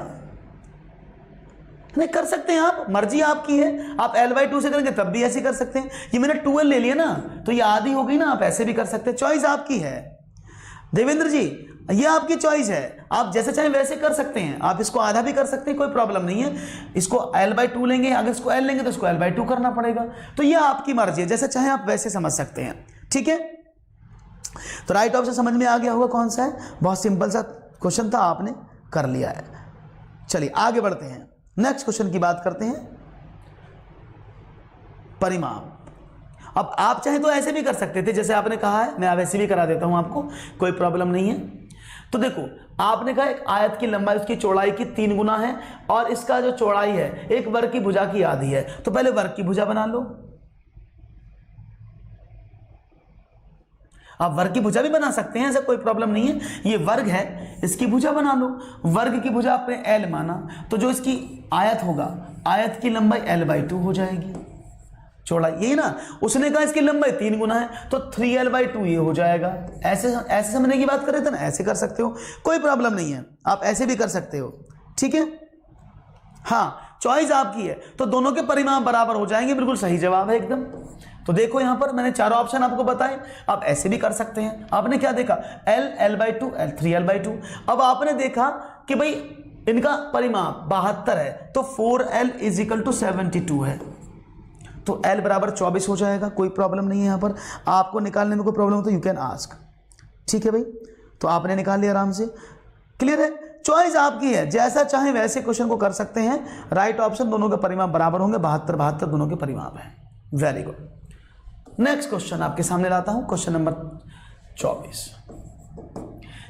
[SPEAKER 1] नहीं कर सकते हैं आप, मर्जी आपकी है, आप L/2 से करेंगे तब भी ऐसे कर सकते हैं, ये मैंने 2L ले लिया ना, तो ये आधी हो गई ना, आप ऐसे भी कर सकते हैं, चॉइस आपकी है। देवेंद्र जी ये आपकी चॉइस है, आप जैसे चाहें वैसे कर सकते हैं, आप इसको आधा भी कर सकते हैं, कोई प्रॉब्लम नहीं है। इसको L/2 लेंगे, अगर इसको L लेंगे तो इसको L/2 करना पड़ेगा, तो ये आपकी मर्जी है, जैसे चाहें आप वैसे समझ सकते हैं, ठीक है। तो राइट ऑप्शन समझ में आ गया होगा कौन सा है, बहुत सिंपल सा क्वेश्चन था, आपने कर लिया है। चलिए आगे बढ़ते हैं, नेक्स्ट क्वेश्चन की बात करते हैं, परिमाप। अब आप चाहे तो ऐसे भी कर सकते थे, जैसे आपने कहा है, मैं अब ऐसे भी करा देता हूं आपको, कोई प्रॉब्लम नहीं है। तो देखो आपने कहा एक आयत की लंबाई उसकी चौड़ाई की 3 गुना है और इसका जो चौड़ाई है एक वर्ग की भुजा की आधी है, तो पहले वर्ग की भुजा बना लो। आप वर्ग की भुजा भी बना सकते हैं, ऐसा कोई प्रॉब्लम नहीं है, ये वर्ग है, इसकी भुजा बना लो। वर्ग की भुजा आपने L माना, तो जो इसकी आयत होगा, आयत की लंबाई L/2 हो जाएगी, चौड़ाई यही ना, उसने कहा इसकी लंबाई 3 गुना है, तो 3L/2 ये हो जाएगा। ऐसे समझने की बात कर रहे थे ना, ऐसे कर सकते हो, कोई प्रॉब्लम नहीं है, आप ऐसे भी कर सकते हो, ठीक है। हाँ चॉइस आपकी है, तो दोनों के परिमाप बराबर हो जाएंगे, बिल्कुल सही जवाब है एकदम। तो देखो यहां पर मैंने 4 ऑप्शन आपको बताए, आप ऐसे भी कर सकते हैं। आपने क्या देखा, L L/2 L 3L/2। अब आपने देखा कि भाई इनका परिमाप 72 है, तो 4L = 72 है, तो L बराबर 24 हो जाएगा, कोई प्रॉब्लम नहीं है। यहां पर आपको निकालने में कोई प्रॉब्लम हो तो यू कैन आस्क, ठीक है भाई। तो आपने निकाल लिया आराम से, क्लियर है, चॉइस आपकी है, जैसा चाहे वैसे क्वेश्चन को कर सकते हैं। राइट ऑप्शन दोनों के परिमाप बराबर होंगे, 72 72 दोनों के परिमाप है। Very good. नेक्स्ट क्वेश्चन आपके सामने लाता हूं, क्वेश्चन नंबर 24।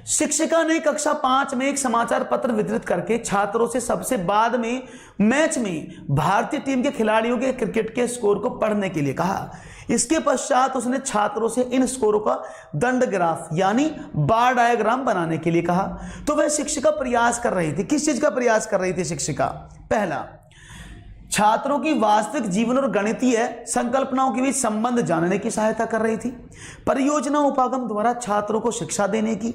[SPEAKER 1] शिक्षिका ने कक्षा 5 में एक समाचार पत्र वितरित करके छात्रों से सबसे बाद में मैच में भारतीय टीम के खिलाड़ियों के क्रिकेट के स्कोर को पढ़ने के लिए कहा। इसके पश्चात उसने छात्रों से इन स्कोरों का दंड ग्राफ यानी बार डायग्राम बनाने के लिए कहा। तो वह शिक्षिका प्रयास कर रही थी, किस चीज का प्रयास कर रही थी शिक्षिका, पहला छात्रों की वास्तविक जीवन और गणितीय संकल्पनाओं के बीच संबंध जानने की सहायता कर रही थी, परियोजना उपागम द्वारा छात्रों को शिक्षा देने की,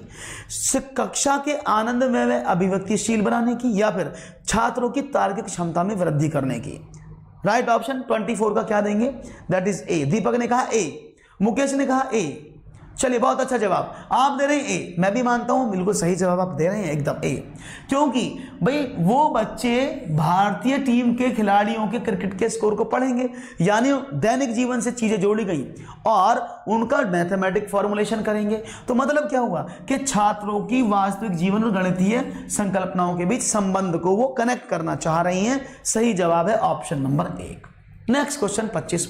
[SPEAKER 1] कक्षा के आनंद में व अभिव्यक्तिशील बनाने की, या फिर छात्रों की तार्किक क्षमता में वृद्धि करने की। राइट ऑप्शन 24 का क्या देंगे, दैट इज ए। दीपक ने कहा ए, मुकेश ने कहा ए, चलिए, बहुत अच्छा जवाब आप दे रहे हैं ए, मैं भी मानता हूं बिल्कुल सही जवाब आप दे रहे हैं, एकदम ए। क्योंकि भाई वो बच्चे भारतीय टीम के खिलाड़ियों के क्रिकेट के स्कोर को पढ़ेंगे, यानी दैनिक जीवन से चीजें जोड़ी गई और उनका मैथमेटिक फॉर्मुलेशन करेंगे। तो मतलब क्या हुआ कि छात्रों की वास्तविक जीवन और गणितीय संकल्पनाओं के बीच संबंध को वो कनेक्ट करना चाह रही हैं। सही जवाब है ऑप्शन नंबर 1। Next question 25।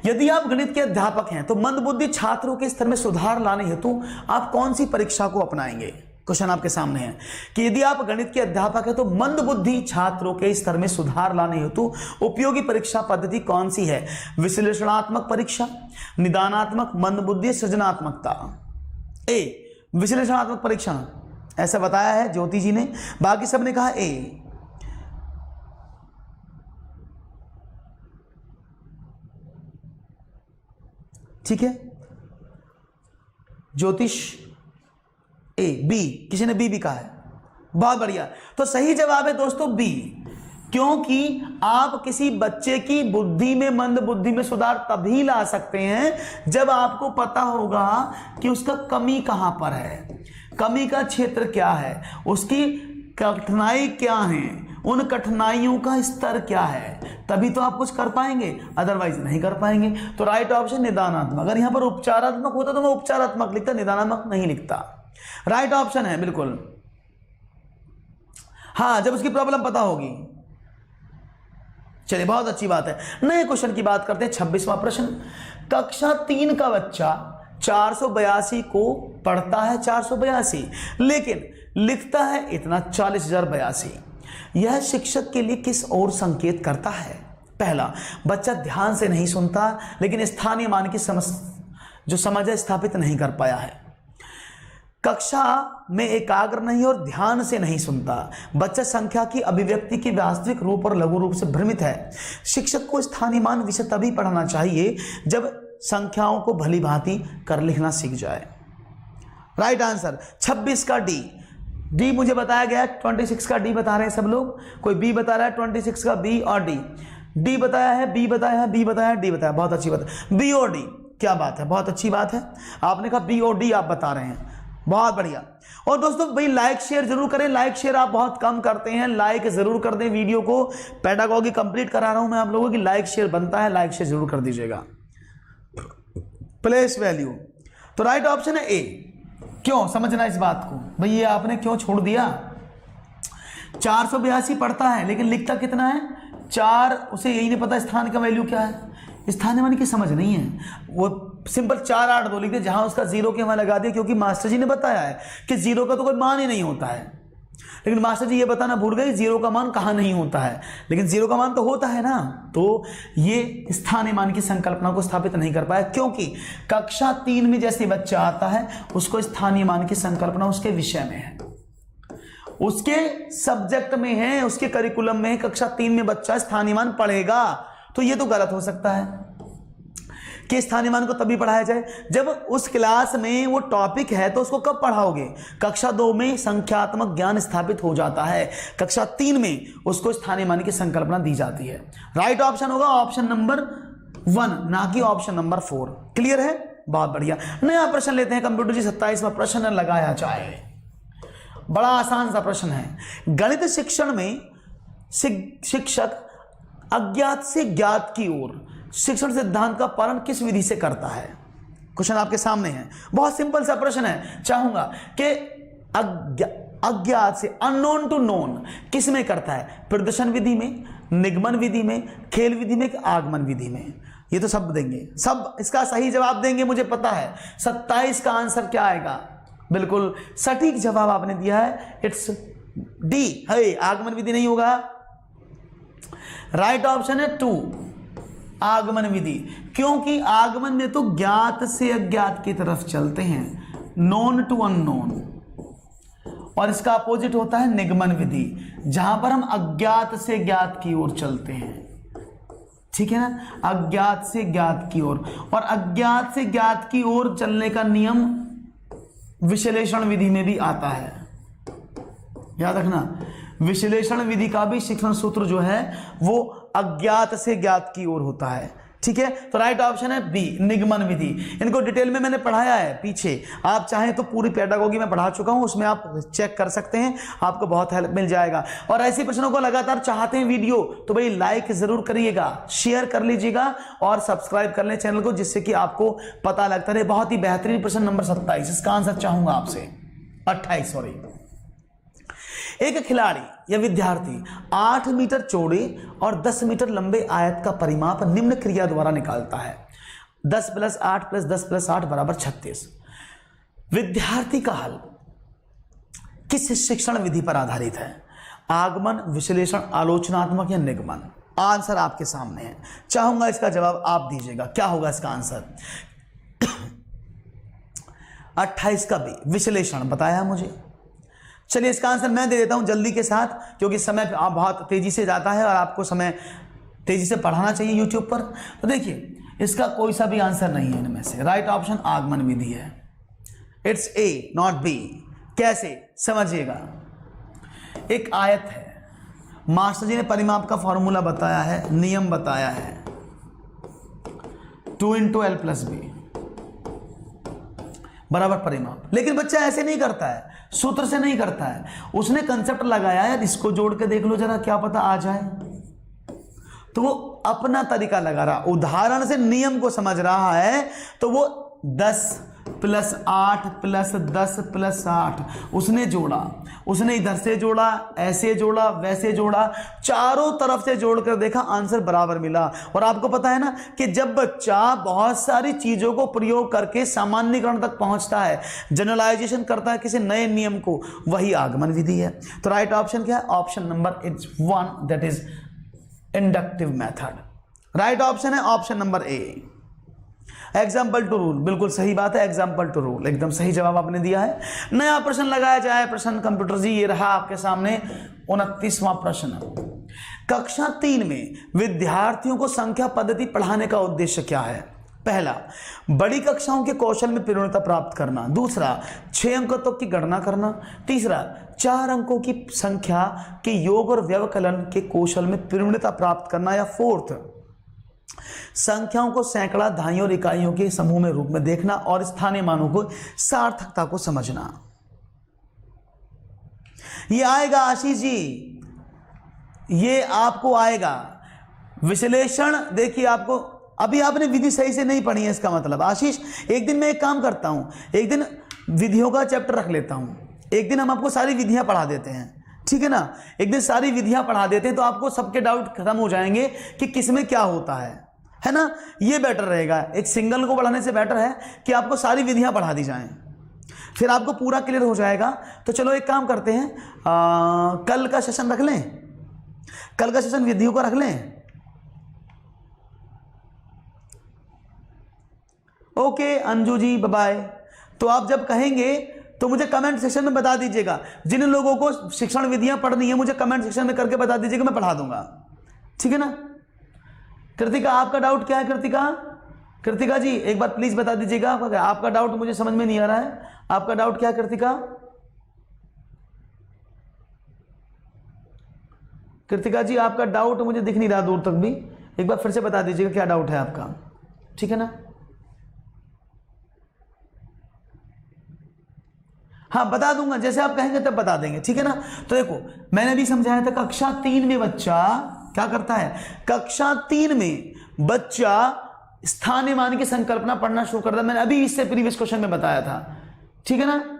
[SPEAKER 1] यदि आप गणित के अध्यापक हैं तो मंदबुद्धि छात्रों के स्तर में सुधार लाने हेतु आप कौन सी परीक्षा को अपनाएंगे? क्वेश्चन आपके सामने है कि यदि आप गणित के अध्यापक हैं तो मंदबुद्धि छात्रों के स्तर में सुधार लाने हेतु उपयोगी परीक्षा पद्धति कौन सी है? विश्लेषणात्मक परीक्षा, निदानात्मक, मंदबुद्धि, सृजनात्मकता। ए विश्लेषणात्मक परीक्षा, ऐसा बताया है ज्योति जी ने, बाकी सबने कहा ए। ठीक है, ज्योतिष ए, बी, किसी ने बी भी कहा है, बहुत बढ़िया। तो सही जवाब है दोस्तों बी, क्योंकि आप किसी बच्चे की बुद्धि में, मंद बुद्धि में सुधार तभी ला सकते हैं जब आपको पता होगा कि उसका कमी कहां पर है, कमी का क्षेत्र क्या है, उसकी कठिनाई क्या है, उन कठिनाइयों का स्तर क्या है, तभी तो आप कुछ कर पाएंगे, अदरवाइज नहीं कर पाएंगे। तो राइट ऑप्शन निदानात्मक। अगर यहां पर उपचारात्मक होता तो मैं उपचारात्मक लिखता, निदानात्मक नहीं लिखता। राइट ऑप्शन है बिल्कुल, हाँ, जब उसकी प्रॉब्लम पता होगी। चलिए, बहुत अच्छी बात है। नए क्वेश्चन की बात करते हैं। 26वां प्रश्न, कक्षा 3 का बच्चा 482 को पढ़ता है 482, लेकिन लिखता है इतना 40,082। यह शिक्षक के लिए किस ओर संकेत करता है? पहला, बच्चा ध्यान से नहीं सुनता लेकिन स्थानीय मान की समझ है स्थापित नहीं कर पाया है। कक्षा में एकाग्र नहीं और ध्यान से नहीं सुनता। बच्चा संख्या की अभिव्यक्ति के वास्तविक रूप और लघु रूप से भ्रमित है। शिक्षक को स्थानीय मान विषय तभी पढ़ाना चाहिए जब संख्याओं को भली भांति कर लिखना सीख जाए। राइट आंसर 26 का डी मुझे बताया गया। 26 का डी बता रहे हैं सब लोग, कोई बी बता रहा है, 26 का बी और डी बताया है, बी बताया है, बी बताया, डी बताया। बहुत अच्छी बात है, बी और डी, क्या बात है, बहुत अच्छी बात है। आपने कहा बी और डी आप बता रहे हैं, बहुत बढ़िया। और दोस्तों भाई लाइक शेयर जरूर करें, लाइक शेयर आप बहुत कम करते हैं, लाइक जरूर कर दें वीडियो को। पेडागॉजी कंप्लीट करा रहा हूं मैं आप लोगों की, लाइक शेयर बनता है, लाइक शेयर जरूर कर दीजिएगा। प्लेस वैल्यू, तो राइट ऑप्शन है ए। क्यों, समझना इस बात को भाई, ये आपने क्यों छोड़ दिया? 482 पढ़ता है लेकिन लिखता कितना है 4, उसे यही नहीं पता स्थान का वैल्यू क्या है, स्थानीय मान की समझ नहीं है। वो सिंपल 4 8 2 लिख दे, जहां उसका 0 के वहां लगा दिया, क्योंकि मास्टर जी ने बताया है कि 0 का तो कोई मान ही नहीं होता है। लेकिन मास्टर जी ये बताना भूल गए 0 का मान कहाँ नहीं होता है, लेकिन 0 का मान तो होता है ना। तो ये स्थानीय मान की संकल्पना को स्थापित नहीं कर पाया, क्योंकि कक्षा 3 में जैसे बच्चा आता है उसको स्थानीय मान की संकल्पना उसके विषय में है, उसके सब्जेक्ट में है, उसके करिकुलम में है। कक्षा 3 में बच्चा स्थानीय मान पढ़ेगा, तो ये तो गलत हो सकता है कि स्थानीय मान को तभी पढ़ाया जाए जब उस क्लास में वो टॉपिक है। तो उसको कब पढ़ाओगे? कक्षा 2 में संख्यात्मक ज्ञान स्थापित हो जाता है, कक्षा 3 में उसको स्थानीय मान की संकल्पना दी जाती है। राइट ऑप्शन होगा ऑप्शन नंबर 1, ना कि ऑप्शन नंबर 4। क्लियर है, बहुत बढ़िया। नया प्रश्न लेते हैं कंप्यूटर जी, 27वां प्रश्न लगाया जाए। बड़ा आसान सा प्रश्न है। गणित शिक्षण में शिक्षक अज्ञात से ज्ञात की ओर शिक्षण सिद्धांत का पालन किस विधि से करता है? क्वेश्चन आपके सामने है, बहुत सिंपल सा प्रश्न है। चाहूंगा कि अज्ञात से, अननोन टू नोन, किस में करता है? प्रदर्शन विधि में, निगमन विधि में, खेल विधि में, आगमन विधि में? ये तो सब देंगे, सब इसका सही जवाब देंगे, मुझे पता है। 27 का आंसर क्या आएगा? बिल्कुल सटीक जवाब आपने दिया है, इट्स डी है, आगमन विधि नहीं होगा। राइट ऑप्शन है 2, आगमन विधि, क्योंकि आगमन में तो ज्ञात से अज्ञात की तरफ चलते हैं, नोन टू अननोन, और इसका अपोजिट होता है निगमन विधि, जहां पर हम अज्ञात से ज्ञात की ओर चलते हैं। ठीक है ना, अज्ञात से ज्ञात की ओर, और अज्ञात से ज्ञात की ओर चलने का नियम विश्लेषण विधि में भी आता है, याद रखना। विश्लेषण विधि का भी शिक्षण सूत्र जो है वो अज्ञात से ज्ञात की ओर होता है। ठीक है, तो राइट ऑप्शन है बी, निगमन विधि। इनको डिटेल में मैंने पढ़ाया है पीछे, आप चाहें तो पूरी पेडागोगी में पढ़ा चुका हूं, उसमें आप चेक कर सकते हैं, आपको बहुत हेल्प मिल जाएगा। और ऐसे प्रश्नों को लगातार चाहते हैं वीडियो, तो भाई लाइक जरूर करिएगा, शेयर कर लीजिएगा और सब्सक्राइब कर लें चैनल को, जिससे कि आपको पता लगता रहे। बहुत ही बेहतरीन प्रश्न नंबर 27, इसका आंसर चाहूंगा आपसे 28 सॉरी। एक खिलाड़ी या विद्यार्थी 8 मीटर चौड़े और 10 मीटर लंबे आयत का परिमाप निम्न क्रिया द्वारा निकालता है। 10 + 8 + 10 + 8 = 36। विद्यार्थी का हल किस शिक्षण विधि पर आधारित है? आगमन, विश्लेषण, आलोचनात्मक या निगमन? आंसर आपके सामने है, चाहूंगा इसका जवाब आप दीजिएगा। क्या होगा इसका आंसर? 28 का बी, विश्लेषण बताया मुझे। चलिए इसका आंसर मैं दे देता हूं जल्दी के साथ, क्योंकि समय आप बहुत तेजी से जाता है और आपको समय तेजी से पढ़ाना चाहिए यूट्यूब पर। तो देखिए, इसका कोई सा भी आंसर नहीं है इनमें से। राइट ऑप्शन आगमन विधि है। It's a not be. कैसे समझिएगा, एक आयत है, मास्टर जी ने परिमाप का फॉर्मूला बताया है, नियम बताया है, 2 × L + B बराबर परिमाप। लेकिन बच्चा ऐसे नहीं करता है, सूत्र से नहीं करता है, उसने कंसेप्ट लगाया है, इसको जोड़ के देख लो जरा, क्या पता आ जाए। तो वो अपना तरीका लगा रहा, उदाहरण से नियम को समझ रहा है, तो वो 10 + 8 + 10 + 8 उसने जोड़ा, उसने इधर से जोड़ा, ऐसे जोड़ा, वैसे जोड़ा, चारों तरफ से जोड़कर देखा, आंसर बराबर मिला। और आपको पता है ना कि जब बच्चा बहुत सारी चीजों को प्रयोग करके सामान्यीकरण तक पहुंचता है, जनरलाइजेशन करता है किसी नए नियम को, वही आगमन विधि है। तो राइट ऑप्शन क्या है? Option number 1, that is inductive method. Right option है option number A, example to rule. बिल्कुल सही बात है, एग्जाम्पल टू रूल, एकदम सही जवाब आपने दिया है। नया प्रश्न लगाया जाए, प्रश्न कंप्यूटर जी ये रहा आपके सामने 29वां प्रश्न। कक्षा 3 में विद्यार्थियों को संख्या पद्धति पढ़ाने का उद्देश्य क्या है? पहला, बड़ी कक्षाओं के कौशल में प्रवीणता प्राप्त करना। दूसरा, 6 अंकों तक की गणना करना। तीसरा, 4 अंकों की संख्या के योग और व्यवकलन के कौशल में प्रवीणता प्राप्त करना। या फोर्थ, संख्याओं को सैकड़ा, दहाइयों और इकाइयों के समूह में रूप में देखना और स्थानीय मानों को सार्थकता को समझना। ये आएगा आशीष जी, ये आपको आएगा। विश्लेषण देखिए, आपको अभी आपने विधि सही से नहीं पढ़ी है, इसका मतलब आशीष, एक दिन मैं एक काम करता हूं, एक दिन विधियों का चैप्टर रख लेता हूं, एक दिन हम आपको सारी विधियां पढ़ा देते हैं, ठीक है ना? एक दिन सारी विधियां पढ़ा देते हैं, तो आपको सबके डाउट खत्म हो जाएंगे कि किसमें क्या होता है ना? ये बेटर रहेगा, एक सिंगल को पढ़ाने से बेटर है कि आपको सारी विधियां पढ़ा दी जाएं, फिर आपको पूरा क्लियर हो जाएगा। तो चलो एक काम करते हैं, कल का सेशन रख लें, कल का सेशन विधियों का रख लें। Okay Anju ji, bye bye. तो आप जब कहेंगे तो मुझे कमेंट सेक्शन में बता दीजिएगा। जिन लोगों को शिक्षण विधियां पढ़नी है, मुझे कमेंट सेक्शन में करके बता दीजिएगा, मैं पढ़ा दूंगा, ठीक है ना? कृतिका, आपका डाउट क्या है? कृतिका जी एक बार प्लीज बता दीजिएगा, आपका डाउट मुझे समझ में नहीं आ रहा है। आपका डाउट क्या है कृतिका? कृतिका जी आपका डाउट मुझे दिख नहीं रहा दूर तक भी, एक बार फिर से बता दीजिएगा क्या डाउट है आपका, ठीक है ना? हाँ बता दूंगा, जैसे आप कहेंगे तब बता देंगे, ठीक है ना? तो देखो, मैंने भी समझाया था, कक्षा 3 में बच्चा क्या करता है? कक्षा 3 में बच्चा स्थानीय मान की संकल्पना पढ़ना शुरू करता है। मैंने अभी इससे प्रीवियस क्वेश्चन में बताया था, ठीक है ना?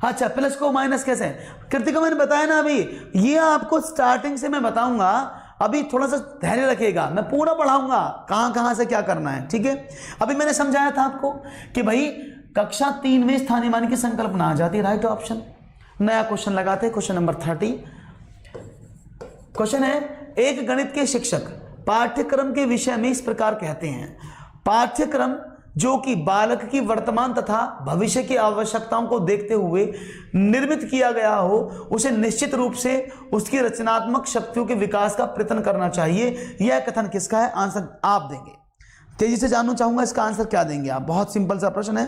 [SPEAKER 1] अच्छा, प्लस को माइनस कैसे? कृतिका मैंने बताया ना अभी, ये आपको स्टार्टिंग से मैं बताऊंगा, अभी थोड़ा सा धैर्य रखिएगा, मैं पूरा पढ़ाऊंगा कहां कहां से क्या करना है, ठीक है? अभी मैंने समझाया था आपको कि भाई कक्षा 3 में स्थानीय मान की संकल्पना आ जाती है, राइट ऑप्शन। नया क्वेश्चन लगाते हैं, क्वेश्चन नंबर 30। क्वेश्चन है, एक गणित के शिक्षक पाठ्यक्रम के विषय में इस प्रकार कहते हैं, पाठ्यक्रम जो कि बालक की वर्तमान तथा भविष्य की आवश्यकताओं को देखते हुए निर्मित किया गया हो, उसे निश्चित रूप से उसकी रचनात्मक शक्तियों के विकास का प्रयत्न करना चाहिए। यह कथन किसका है? आंसर आप देंगे। तेजी से जानना चाहूंगा इसका आंसर क्या देंगे आप। बहुत सिंपल सा प्रश्न है,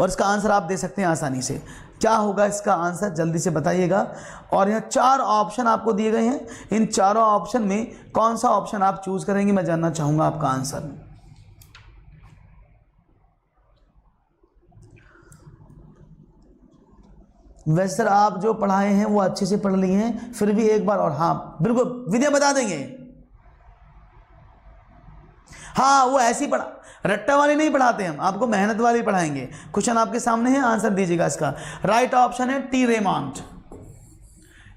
[SPEAKER 1] और इसका आंसर आप दे सकते हैं आसानी से। क्या होगा इसका आंसर, जल्दी से बताइएगा। और यहाँ 4 ऑप्शन आपको दिए गए हैं, इन चारों ऑप्शन में कौन सा ऑप्शन आप चूज करेंगे, मैं जानना चाहूंगा आपका आंसर। वैसे सर आप जो पढ़ाए हैं वो अच्छे से पढ़ लिए हैं, फिर भी एक बार और, हाँ बिल्कुल विद्या बता देंगे। हाँ वो ऐसी पढ़ा, रट्टा वाली नहीं पढ़ाते हम, आपको मेहनत वाली पढ़ाएंगे। क्वेश्चन आपके सामने है, आंसर दीजिएगा इसका। राइट ऑप्शन है टी रेमंड।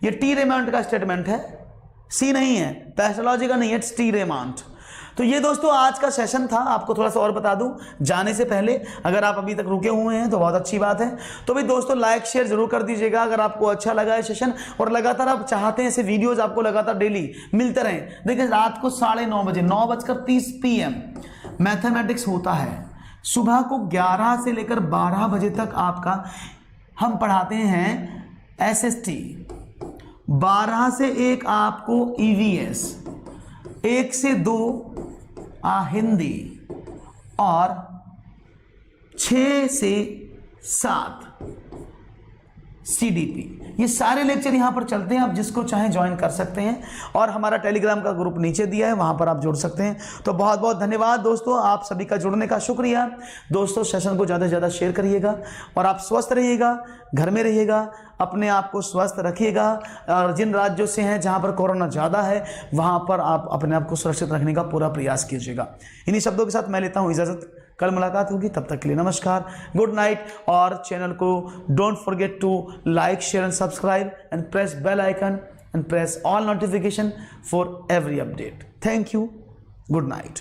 [SPEAKER 1] ये टी रेमंड का स्टेटमेंट है, सी नहीं है, पेस्टोलॉजी का नहीं है, टी रेमंड। तो ये दोस्तों आज का सेशन था। आपको थोड़ा सा और बता दूं जाने से पहले, अगर आप अभी तक रुके हुए हैं तो बहुत अच्छी बात है। तो भी दोस्तों लाइक शेयर जरूर कर दीजिएगा अगर आपको अच्छा लगा है सेशन, और लगातार आप चाहते हैं ऐसे वीडियोस आपको लगातार डेली मिलते रहें। देखिए रात को 9:30 बजे 9:30 PM मैथमेटिक्स होता है। सुबह को 11 से लेकर 12 बजे तक आपका हम पढ़ाते हैं SST, 12 से 1 आपको EVS, 1 से 2 हिंदी, और 6 से 7 CDP। ये सारे लेक्चर यहां पर चलते हैं, आप जिसको चाहें ज्वाइन कर सकते हैं, और हमारा टेलीग्राम का ग्रुप नीचे दिया है, वहां पर आप जुड़ सकते हैं। तो बहुत बहुत धन्यवाद दोस्तों, आप सभी का जुड़ने का शुक्रिया। दोस्तों सेशन को ज़्यादा से ज़्यादा शेयर करिएगा, और आप स्वस्थ रहिएगा, घर में रहिएगा, अपने आप को स्वस्थ रखिएगा। और जिन राज्यों से हैं जहां पर कोरोना ज़्यादा है वहां पर आप अपने आप को सुरक्षित रखने का पूरा प्रयास कीजिएगा। इन्हीं शब्दों के साथ मैं लेता हूं इजाज़त, कल मुलाकात होगी, तब तक के लिए नमस्कार, गुड नाइट। और चैनल को don't forget to like share and subscribe and press bell icon and press all notification for every update. Thank you, good night.